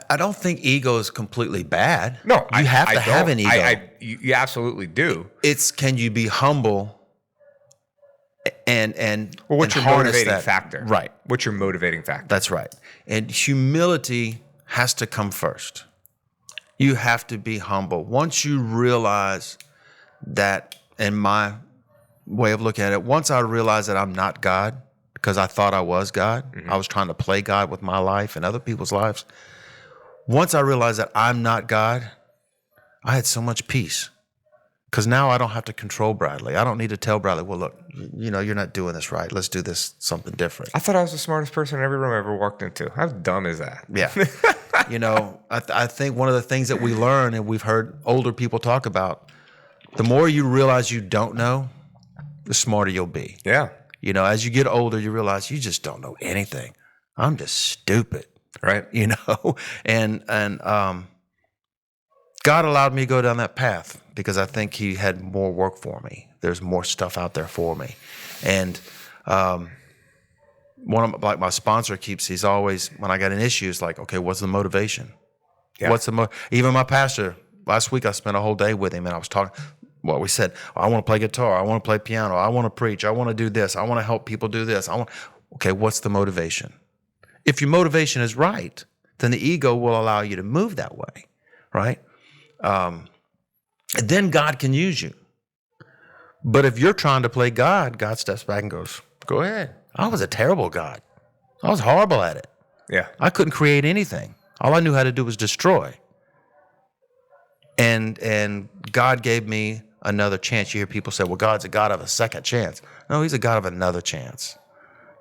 I don't think ego is completely bad. No, you have to have an ego. You absolutely do. It's can you be humble and what's your motivating factor? Right. What's your motivating factor? That's right. And humility has to come first. You have to be humble. Once you realize that, in my way of looking at it, once I realized that I'm not God, because I thought I was God, I was trying to play God with my life and other people's lives. Once I realized that I'm not God, I had so much peace. Because now I don't have to control Bradley. I don't need to tell Bradley, well, look, you're not doing this right. Let's do this something different. I thought I was the smartest person in every room I ever walked into. How dumb is that? Yeah. I think one of the things that we learn and we've heard older people talk about, the more you realize you don't know, the smarter you'll be. Yeah. As you get older, you realize you just don't know anything. I'm just stupid. Right. And God allowed me to go down that path because I think he had more work for me. There's more stuff out there for me. And my sponsor he's always, when I got an issue, it's like, okay, what's the motivation? Yeah. Even my pastor, last week I spent a whole day with him and I was talking, we said, I want to play guitar. I want to play piano. I want to preach. I want to do this. I want to help people do this. Okay, what's the motivation? If your motivation is right, then the ego will allow you to move that way, right? Then God can use you. But if you're trying to play God, God steps back and goes, go ahead. I was a terrible God. I was horrible at it. Yeah. I couldn't create anything. All I knew how to do was destroy. And God gave me another chance. You hear people say, well, God's a God of a second chance. No, he's a God of another chance.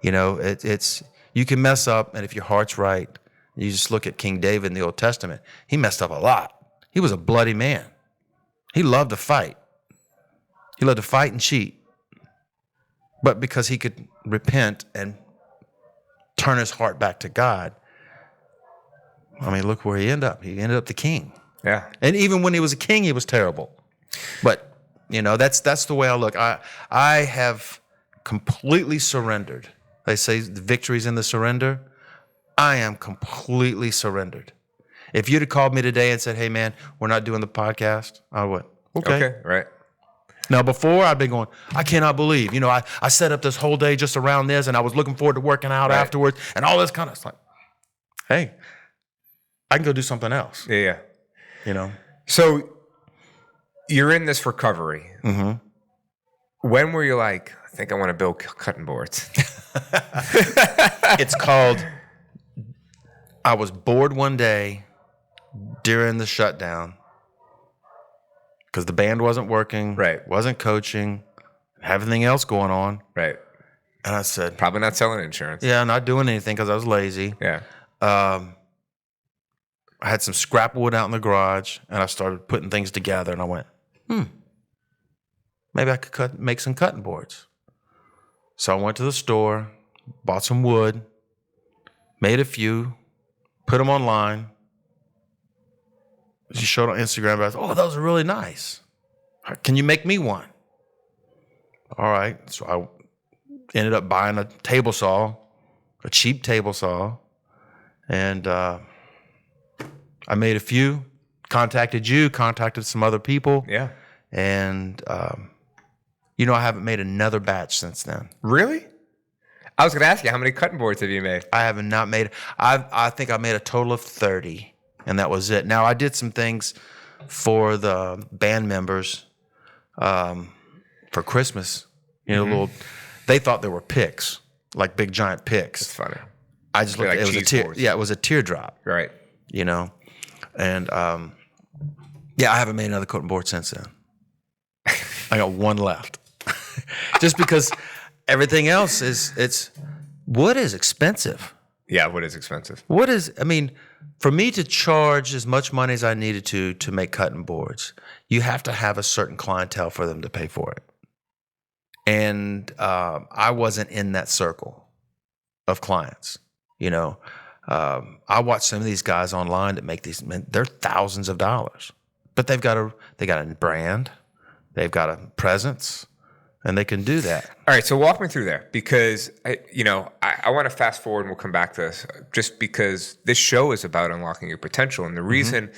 You know, it's you can mess up, and if your heart's right, you just look at King David in the Old Testament. He messed up a lot. He was a bloody man. He loved to fight. He loved to fight and cheat. But because he could repent and turn his heart back to God, I mean, look where he ended up. He ended up the king. Yeah. And even when he was a king, he was terrible. But, you know, that's the way I look. I have completely surrendered. They say the victory's in the surrender. I am completely surrendered. If you'd have called me today and said, hey, man, we're not doing the podcast, I would. Okay. Right. Now, before, I'd been going, I cannot believe. You know, I set up this whole day just around this, and I was looking forward to working out afterwards and all this kind of stuff. Hey, I can go do something else. Yeah. You know? So you're in this recovery. Mm-hmm. When were you like, I think I want to build cutting boards? It's called, I was bored one day during the shutdown because the band wasn't working, wasn't coaching, everything else going on. Right. And I said, probably not selling insurance. Yeah, not doing anything because I was lazy. Yeah. I had some scrap wood out in the garage, and I started putting things together, and I went, maybe I could make some cutting boards. So I went to the store, bought some wood, made a few, put them online. She showed on Instagram, I was, oh, those are really nice. Can you make me one? All right. So I ended up buying a table saw, a cheap table saw, and I made a few, contacted some other people. Yeah. And, you know, I haven't made another batch since then. Really? I was going to ask you, how many cutting boards have you made? I have not made, I think I made a total of 30, and that was it. Now, I did some things for the band members for Christmas. You know, they thought they were picks, like big giant picks. That's funny. I just looked at it, it was a teardrop. Right. You know, and yeah, I haven't made another cutting board since then. I got one left. Just because everything else wood is expensive. Yeah, wood is expensive. I mean, for me to charge as much money as I needed to make cutting boards, you have to have a certain clientele for them to pay for it. And I wasn't in that circle of clients, you know. I watch some of these guys online that make these, they're thousands of dollars, but they got a brand, they've got a presence, and they can do that. All right, so walk me through there, because I want to fast forward and we'll come back to this, just because this show is about unlocking your potential, and the reason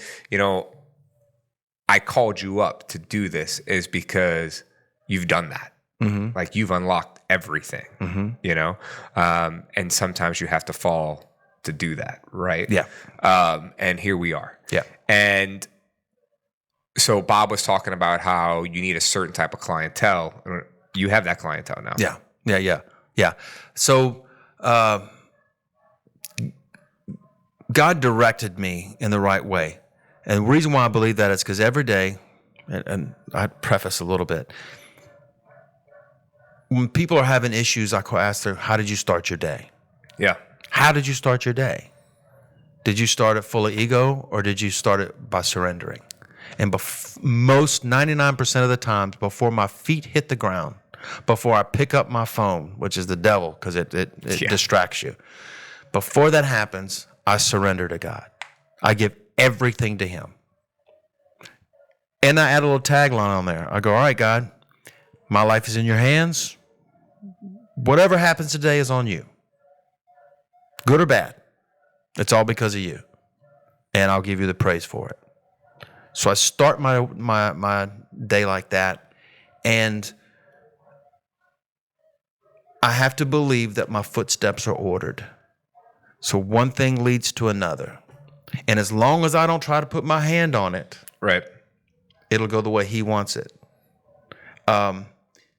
I called you up to do this is because you've done that. Mm-hmm. Like, you've unlocked everything, and sometimes you have to fall to do that, right? Yeah. And here we are. Yeah. And so Bob was talking about how you need a certain type of clientele. You have that clientele now. Yeah. So God directed me in the right way. And the reason why I believe that is because every day, and I preface a little bit, when people are having issues, I ask them, how did you start your day? Yeah. How did you start your day? Did you start it full of ego, or did you start it by surrendering? And most 99% of the times, before my feet hit the ground, before I pick up my phone, which is the devil because it distracts you, before that happens, I surrender to God. I give everything to Him. And I add a little tagline on there. I go, all right, God, my life is in your hands. Whatever happens today is on you. Good or bad, it's all because of you. And I'll give you the praise for it. So I start my day like that, and I have to believe that my footsteps are ordered. So one thing leads to another. And as long as I don't try to put my hand on it, right, it'll go the way He wants it.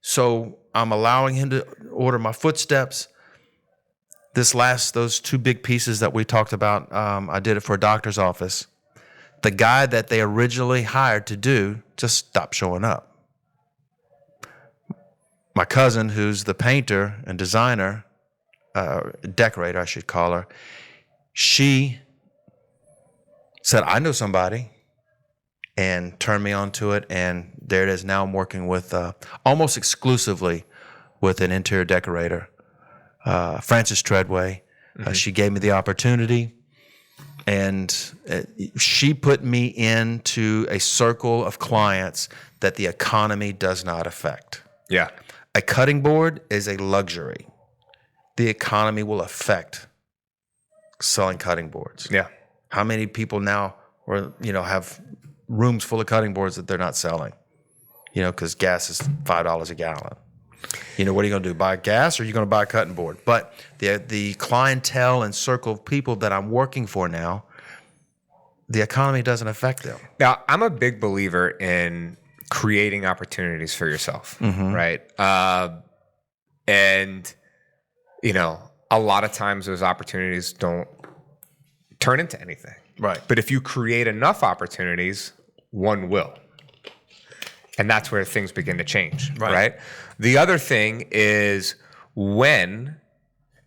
So I'm allowing Him to order my footsteps. Those two big pieces that we talked about, I did it for a doctor's office. The guy that they originally hired to do just stopped showing up. my cousin, who's the painter and designer, decorator, I should call her, she said, I know somebody, and turned me on to it. And there it is. Now I'm working with almost exclusively with an interior decorator, Frances Treadway. She gave me the opportunity, and she put me into a circle of clients that the economy does not affect. Yeah. A cutting board is a luxury. The economy will affect selling cutting boards. Yeah. How many people now have rooms full of cutting boards that they're not selling? Because gas is $5 a gallon. What are you going to do? Buy gas, or are you going to buy a cutting board? But the clientele and circle of people that I'm working for now, the economy doesn't affect them. Now, I'm a big believer in creating opportunities for yourself, right? And, a lot of times those opportunities don't turn into anything. Right. But if you create enough opportunities, one will. And that's where things begin to change, right? The other thing is, when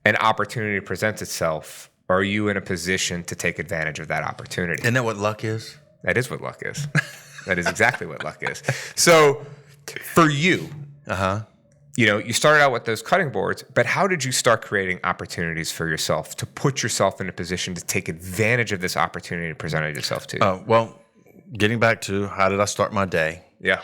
an opportunity presents itself, are you in a position to take advantage of that opportunity? Isn't that what luck is? That is what luck is. That is exactly what luck is. So for you, you started out with those cutting boards, but how did you start creating opportunities for yourself to put yourself in a position to take advantage of this opportunity presented itself to you? Well, getting back to how did I start my day? Yeah.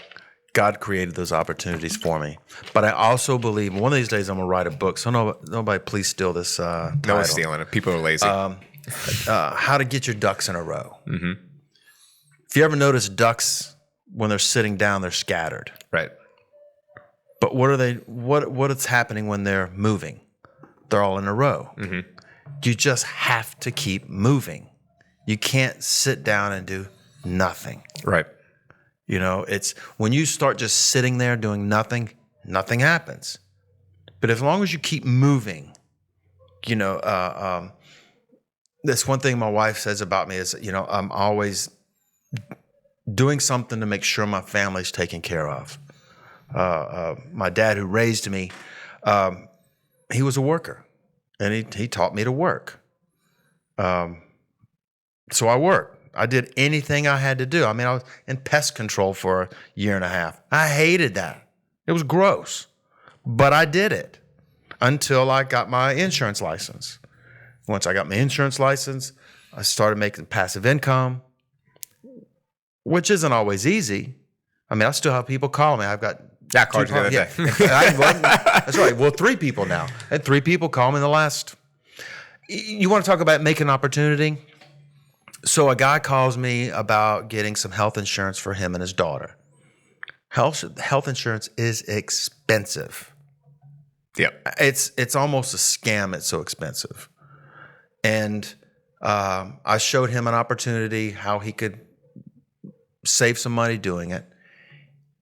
God created those opportunities for me. But I also believe one of these days I'm going to write a book. So nobody please steal this title. No one's stealing it. People are lazy. How to get your ducks in a row. If you ever notice ducks, when they're sitting down, they're scattered. Right. But what is happening when they're moving? They're all in a row. You just have to keep moving. You can't sit down and do nothing. Right. It's when you start just sitting there doing nothing happens. But as long as you keep moving, that's one thing my wife says about me is, I'm always doing something to make sure my family's taken care of. My dad, who raised me, he was a worker, and he taught me to work. So I worked. I did anything I had to do. I mean, I was in pest control for a year and a half. I hated that. It was gross. But I did it until I got my insurance license. Once I got my insurance license, I started making passive income, which isn't always easy. I mean, I still have people call me. I've got that called you the other day. That's right. Well, 3 people now. I had 3 people call me in the last. You want to talk about making opportunity? So a guy calls me about getting some health insurance for him and his daughter. Health insurance is expensive. Yep. It's almost a scam. It's so expensive. And I showed him an opportunity how he could save some money doing it.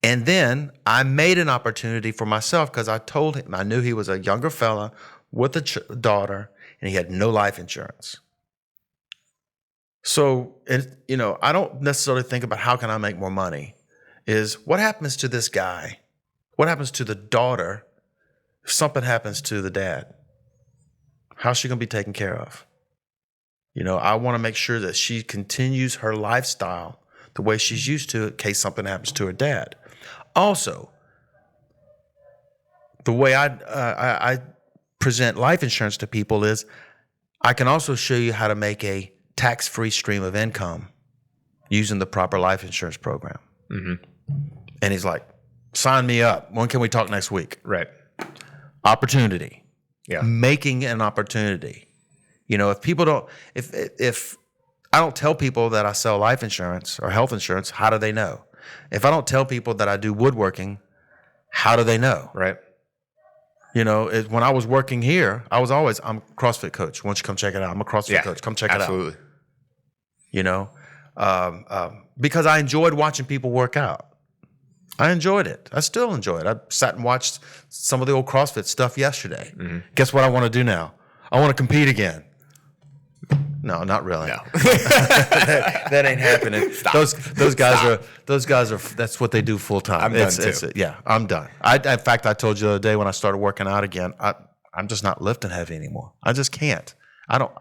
And then I made an opportunity for myself because I told him, I knew he was a younger fella with a daughter, and he had no life insurance. So, I don't necessarily think about how can I make more money. Is what happens to this guy? What happens to the daughter if something happens to the dad? How's she going to be taken care of? I want to make sure that she continues her lifestyle the way she's used to in case something happens to her dad. Also, the way I present life insurance to people is I can also show you how to make a tax-free stream of income using the proper life insurance program. And he's like, sign me up. When can we talk next week? Right. Opportunity. Yeah. Making an opportunity. If people don't, if I don't tell people that I sell life insurance or health insurance, how do they know? If I don't tell people that I do woodworking, how do they know? Right. When I was working here, I'm a CrossFit coach. Why don't you come check it out? I'm a CrossFit coach. Come check it out. Absolutely. Because I enjoyed watching people work out. I enjoyed it. I still enjoy it. I sat and watched some of the old CrossFit stuff yesterday. Guess what I want to do now? I want to compete again. No, not really. No. that ain't happening. Stop. Those guys are. That's what they do full time. I'm done too. Yeah, I'm done. In fact, I told you the other day when I started working out again, I'm just not lifting heavy anymore. I just can't. I don't.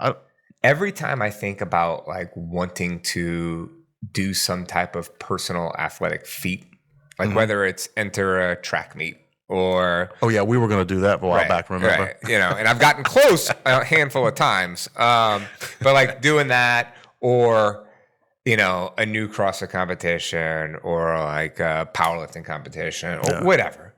Every time I think about like wanting to do some type of personal athletic feat, like whether it's enter a track meet or oh yeah, we were going to do that a while back. Remember? Right. And I've gotten close a handful of times, but like doing that or a new CrossFit competition or like a powerlifting competition or whatever.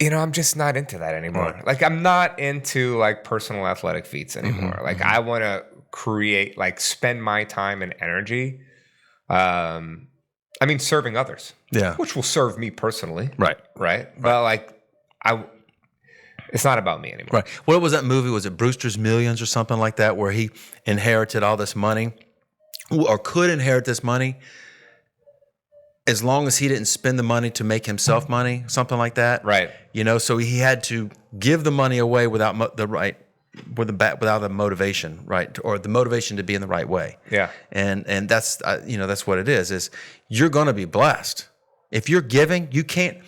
I'm just not into that anymore. Right. Like I'm not into like personal athletic feats anymore. Like I want to create, like spend my time and energy. Serving others. Yeah. Which will serve me personally. Right. But like it's not about me anymore. Right. What was that movie? Was it Brewster's Millions or something like that, where he inherited all this money or could inherit this money as long as he didn't spend the money to make himself money, something like that. Right. So he had to give the money away without the motivation, right? Or the motivation to be in the right way. Yeah. And that's, that's what it is you're going to be blessed. If you're giving, you can't,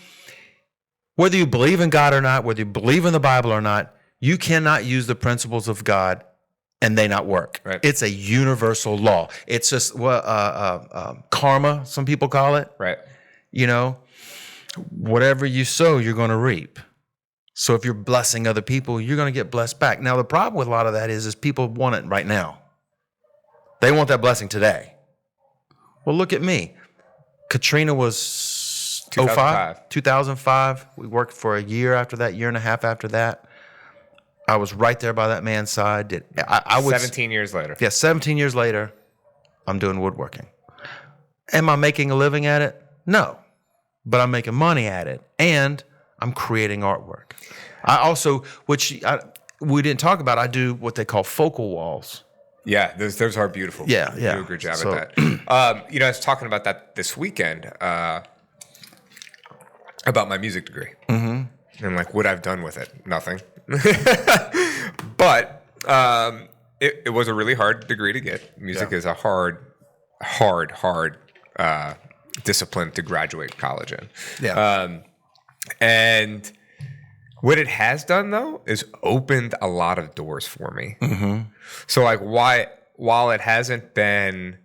whether you believe in God or not, whether you believe in the Bible or not, you cannot use the principles of God and they not work. Right. It's a universal law. It's just karma, some people call it. Right. Whatever you sow, you're going to reap. So if you're blessing other people, you're going to get blessed back. Now, the problem with a lot of that is people want it right now. They want that blessing today. Well, look at me. Katrina was 2005. We worked for a year after that, year and a half after that. I was right there by that man's side. I was 17 years later. Yeah, 17 years later, I'm doing woodworking. Am I making a living at it? No. But I'm making money at it. And I'm creating artwork. I also, we didn't talk about, I do what they call focal walls. Yeah, those are beautiful. Yeah. You do a good job at that. I was talking about that this weekend, about my music degree. Mm-hmm. And like what I've done with it. Nothing. But it was a really hard degree to get. Music is a hard discipline to graduate college in. Yeah. And what it has done, though, is opened a lot of doors for me. Mm-hmm. So, like, while it hasn't been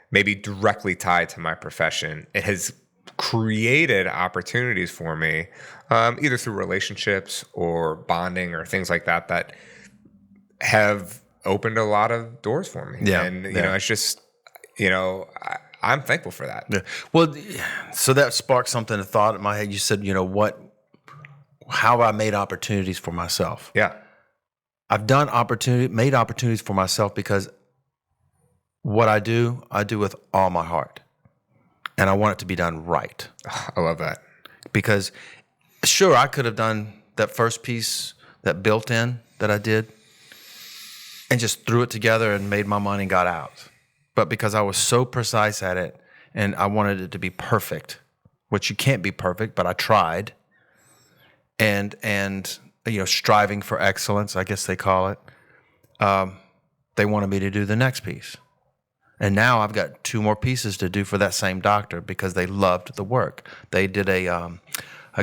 maybe directly tied to my profession, it has created opportunities for me, either through relationships or bonding or things like that, that have opened a lot of doors for me. Yeah. And, it's just, I'm thankful for that. Yeah. Well, so that sparked something, a thought in my head. You said, how I made opportunities for myself. Yeah. I've made opportunities for myself because what I do with all my heart. And I want it to be done right. I love that. Because sure, I could have done that first piece, that built-in that I did, and just threw it together and made my money and got out. But because I was so precise at it and I wanted it to be perfect, which you can't be perfect, but I tried. And striving for excellence, I guess they call it. They wanted me to do the next piece. And now I've got 2 more pieces to do for that same doctor because they loved the work. They did a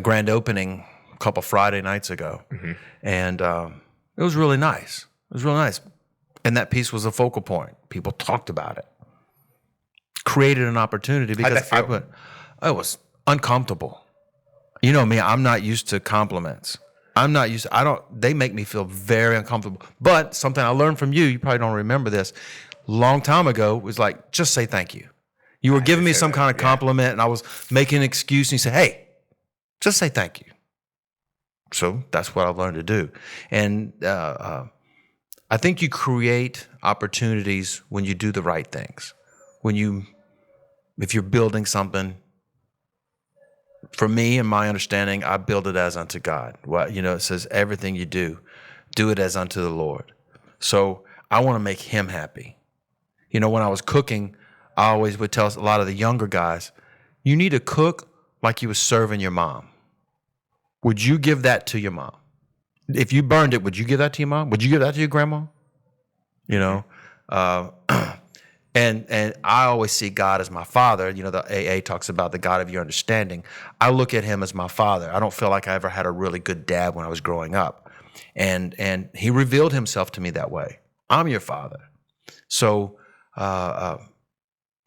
grand opening a couple Friday nights ago. Mm-hmm. And it was really nice. And that piece was a focal point. People talked about it. Created an opportunity because it was uncomfortable. You know me, I'm not used to compliments. They make me feel very uncomfortable. But something I learned from you probably don't remember this, long time ago, was like, just say thank you. You were giving me some kind of compliment and I was making an excuse and you said, hey, just say thank you. So that's what I've learned to do. And I think you create opportunities when you do the right things. If you're building something, for me and my understanding, I build it as unto God. Well, it says everything you do it as unto the Lord. So I want to make him happy. When I was cooking, I always would tell a lot of the younger guys, you need to cook like you were serving your mom. Would you give that to your mom? If you burned it, would you give that to your mom? Would you give that to your grandma? Uh, and I always see God as my father. The AA talks about the God of your understanding. I look at him as my father. I don't feel like I ever had a really good dad when I was growing up. And he revealed himself to me that way. I'm your father. So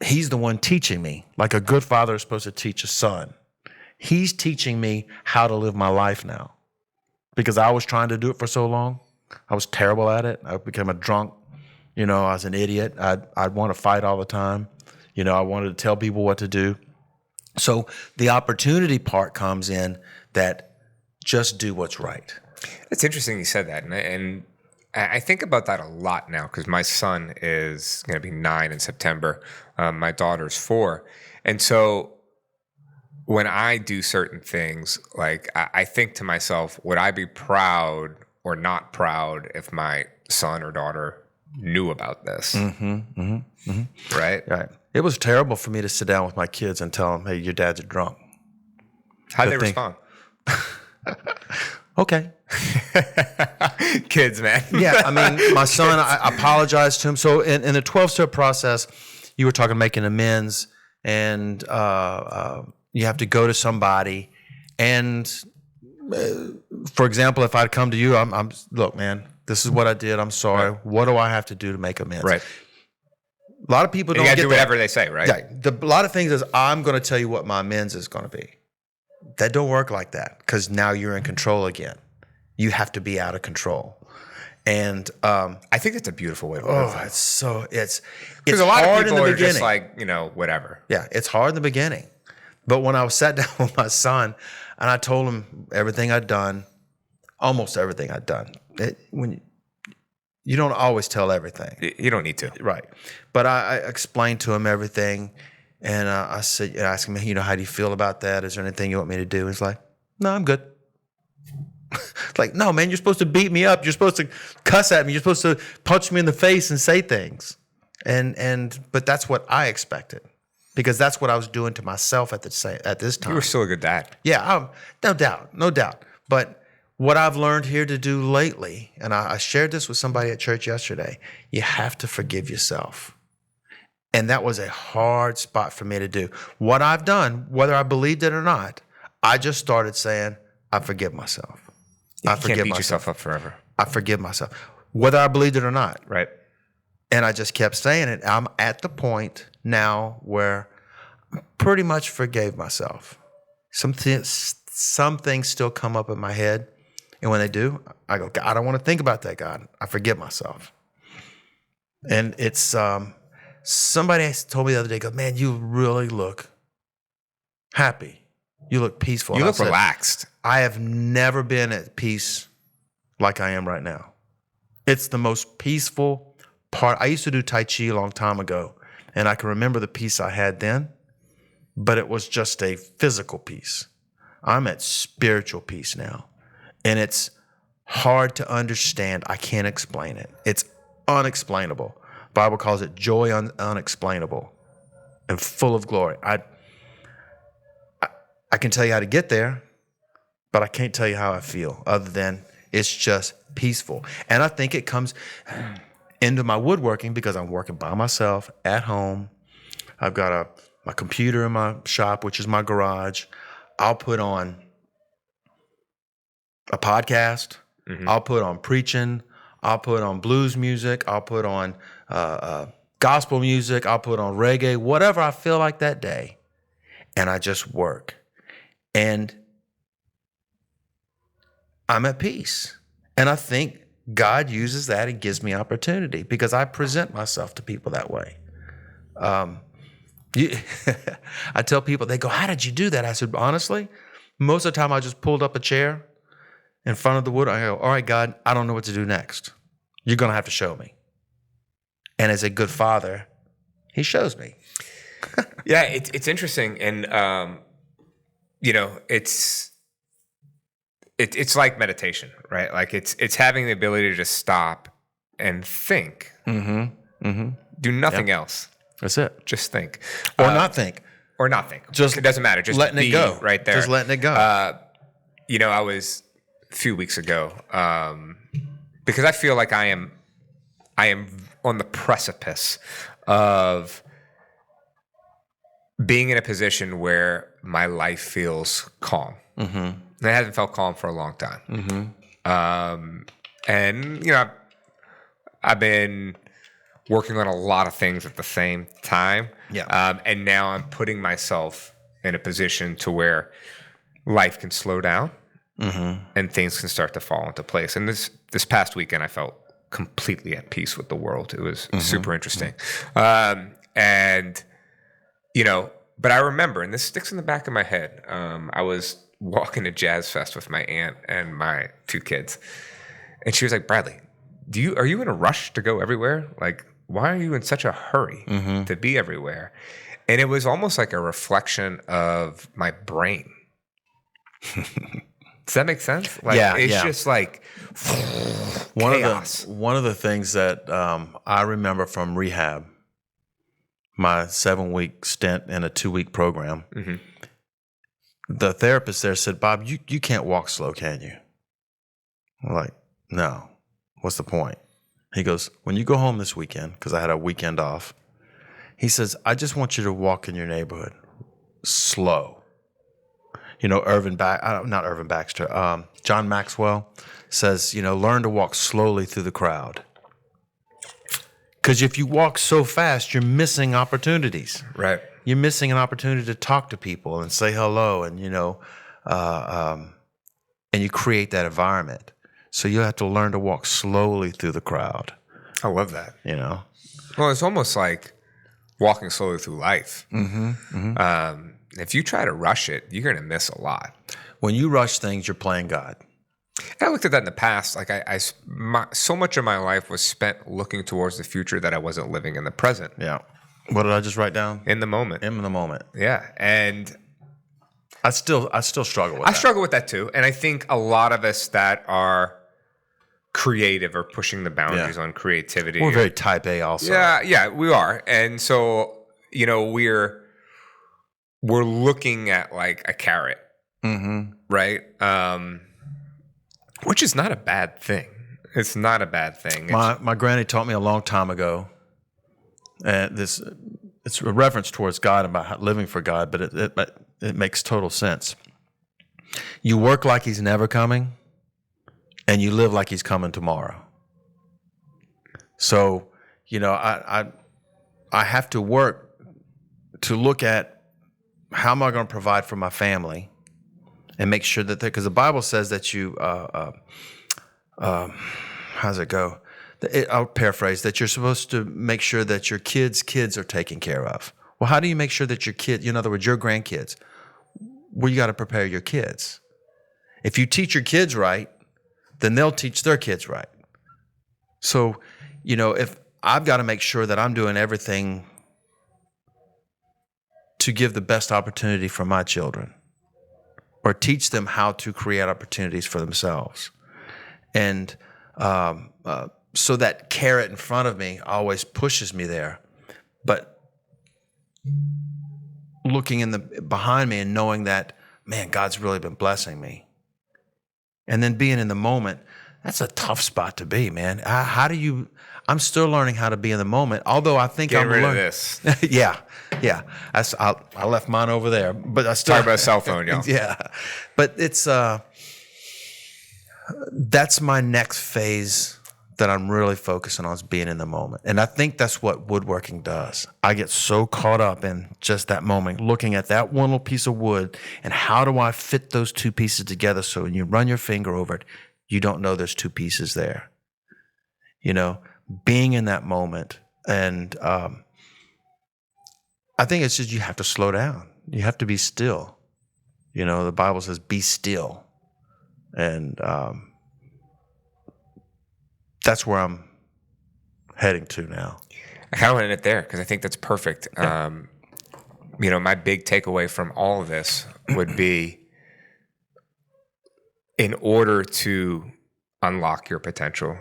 he's the one teaching me, like a good father is supposed to teach a son. He's teaching me how to live my life now, because I was trying to do it for so long. I was terrible at it. I became a drunk. I was an idiot. I'd want to fight all the time. I wanted to tell people what to do. So the opportunity part comes in, that just do what's right. It's interesting you said that. And I think about that a lot now, because my son is going to be 9 in September. My daughter's 4. And so when I do certain things, like I think to myself, would I be proud or not proud if my son or daughter knew about this? Right? Right. It was terrible for me to sit down with my kids and tell them, hey, your dad's a drunk. How'd they respond? Okay. Kids, man. Yeah, I mean, my son, I apologized to him. So in the 12-step process, you were talking making amends, and you have to go to somebody. And for example, if I'd come to you, I'm look, man, this is what I did. I'm sorry. Right. What do I have to do to make amends? Right. A lot of people don't get do whatever they say, right? Yeah. A lot of things is, I'm going to tell you what my amends is going to be. That don't work like that, because now you're in control again. You have to be out of control. And I think that's a beautiful way to live. It's because a lot hard of people in the are beginning. Just like, whatever. Yeah, it's hard in the beginning. But when I sat down with my son and I told him everything I'd done, almost everything I'd done. When you don't always tell everything. You don't need to. Right. But I explained to him everything, and I said, asked him, how do you feel about that? Is there anything you want me to do? He's like, no, I'm good. Like, no, man, you're supposed to beat me up. You're supposed to cuss at me. You're supposed to punch me in the face and say things. But that's what I expected, because that's what I was doing to myself at this time. You were still a good dad. Yeah, no doubt. But what I've learned here to do lately, and I shared this with somebody at church yesterday, you have to forgive yourself. And that was a hard spot for me to do. What I've done, whether I believed it or not, I just started saying, I forgive myself. You can't beat yourself up forever. I forgive myself, whether I believed it or not. Right. And I just kept saying it. I'm at the point now where I pretty much forgave myself. Some things still come up in my head. And when they do, I go, God, I don't want to think about that, God. I forgive myself. And it's, somebody told me the other day, man, you really look happy. You look peaceful. You look relaxed. I have never been at peace like I am right now. It's the most peaceful part. I used to do Tai Chi a long time ago, and I can remember the peace I had then, but it was just a physical peace. I'm at spiritual peace now, and it's hard to understand. I can't explain it. It's unexplainable. The Bible calls it joy unexplainable and full of glory. I can tell you how to get there, but I can't tell you how I feel, other than it's just peaceful. And I think it comes into my woodworking because I'm working by myself at home. I've got my computer in my shop, which is my garage. I'll put on a podcast. Mm-hmm. I'll put on preaching. I'll put on blues music. I'll put on gospel music. I'll put on reggae, whatever I feel like that day. And I just work. And I'm at peace. And I think God uses that and gives me opportunity, because I present myself to people that way. I tell people, they go, how did you do that? I said, honestly, most of the time I just pulled up a chair in front of the wood. I go, all right, God, I don't know what to do next. You're going to have to show me. And as a good father, he shows me. Yeah, it's interesting. And, it's like meditation, right? Like it's having the ability to just stop and think. Mm-hmm. Mm-hmm. Do nothing else. That's it. Just think. Or not think. Or not think. Just it doesn't matter. Just letting it go. Right there. Just letting it go. I was a few weeks ago, because I feel like I am on the precipice of being in a position where my life feels calm. Mm-hmm. And it hasn't felt calm for a long time. Mm-hmm. And, I've been working on a lot of things at the same time. Yeah. And now I'm putting myself in a position to where life can slow down and things can start to fall into place. And this past weekend, I felt completely at peace with the world. It was super interesting. And, but I remember, and this sticks in the back of my head, I was walking to Jazz Fest with my aunt and my 2 kids. And she was like, Bradley, are you in a rush to go everywhere? Like, why are you in such a hurry to be everywhere? And it was almost like a reflection of my brain. Does that make sense? Like, it's just like chaos. One of the things that I remember from rehab, my 7-week stint in a 2-week program, the therapist there said, Bob, you can't walk slow, can you? I'm like, no. What's the point? He goes, when you go home this weekend, because I had a weekend off, he says, I just want you to walk in your neighborhood slow. Not Irvin Baxter, John Maxwell says, learn to walk slowly through the crowd. Because if you walk so fast, you're missing opportunities. Right. You're missing an opportunity to talk to people and say hello, and and you create that environment. So you have to learn to walk slowly through the crowd. I love that. Well, it's almost like walking slowly through life. If you try to rush it, you're going to miss a lot. When you rush things, you're playing God. I looked at that in the past. Like so much of my life was spent looking towards the future that I wasn't living in the present. Yeah. What did I just write down? In the moment. In the moment. Yeah. And I still struggle with that. I struggle with that too. And I think a lot of us that are creative or pushing the boundaries on creativity. We're very type A also. Yeah, we are. And so, we're looking at like a carrot, right? Which is not a bad thing. It's not a bad thing. My granny taught me a long time ago, and it's a reference towards God about living for God, but it makes total sense. You work like he's never coming, and you live like he's coming tomorrow. So, I have to work to look at how am I going to provide for my family and make sure that because the Bible says that you, how's it go? I'll paraphrase that you're supposed to make sure that your kids are taken care of. Well, how do you make sure that your kid, in other words, your grandkids, well, you got to prepare your kids. If you teach your kids right, then they'll teach their kids right. So, if I've got to make sure that I'm doing everything to give the best opportunity for my children or teach them how to create opportunities for themselves. And so that carrot in front of me always pushes me there. But looking behind me and knowing that, man, God's really been blessing me. And then being in the moment, that's a tough spot to be, man. I'm still learning how to be in the moment, although I think I'm learning. This. Yeah. I left mine over there, but I still talk about a cell phone, y'all. Yeah, but it's that's my next phase that I'm really focusing on is being in the moment, and I think that's what woodworking does. I get so caught up in just that moment, looking at that one little piece of wood, and how do I fit those two pieces together? So when you run your finger over it, you don't know there's two pieces there. Being in that moment, and I think it's just you have to slow down. You have to be still. The Bible says, be still. And that's where I'm heading to now. I kind of want to end it there because I think that's perfect. Yeah. My big takeaway from all of this would be in order to unlock your potential,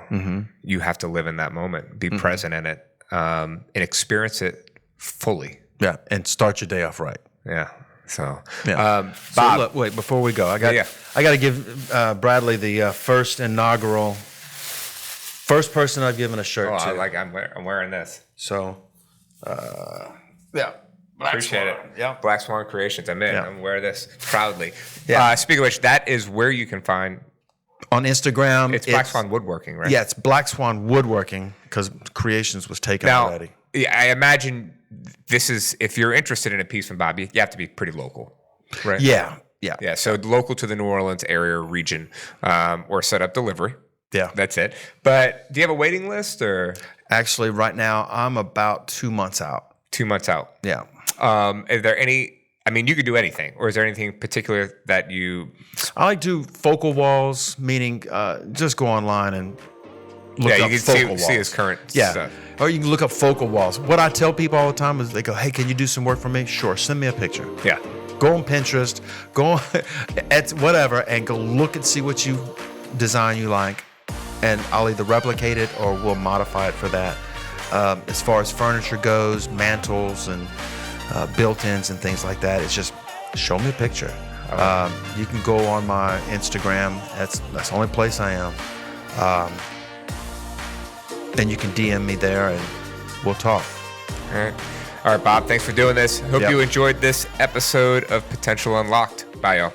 you have to live in that moment, be present in it, and experience it fully. Yeah, and start your day off right. Yeah. So, Bob, look, wait, before we go, I got to give Bradley the first inaugural First person I've given a shirt to. I'm wearing this. So, yeah. Appreciate it. Yeah. Black Swan Creations. I'm in. Yeah. I'm wearing this proudly. Yeah. Speaking of which, that is where you can find. On Instagram. It's Black Swan Woodworking, right? Yeah, it's Black Swan Woodworking because Creations was taken already. Yeah, I imagine this is, if you're interested in a piece from Bob, you have to be pretty local, right? Yeah. Yeah, so local to the New Orleans area region, or set up delivery. Yeah. That's it. But do you have a waiting list or? Actually, right now, I'm about 2 months out. 2 months out. Yeah. Is there any, I mean, you could do anything, or is there anything particular that you? I like to do focal walls, meaning just go online and look up you focal can walls. see his current stuff. Or you can look up focal walls. What I tell people all the time is they go, hey, can you do some work for me? Sure, send me a picture. Yeah. Go on Pinterest, go on at whatever, and go look and see what you design you like. And I'll either replicate it or we'll modify it for that. As far as furniture goes, mantles and built-ins and things like that, it's just show me a picture. You can go on my Instagram. That's the only place I am. Then you can DM me there and we'll talk. All right, Bob, thanks for doing this. Hope Yep. you enjoyed this episode of Potential Unlocked. Bye, y'all.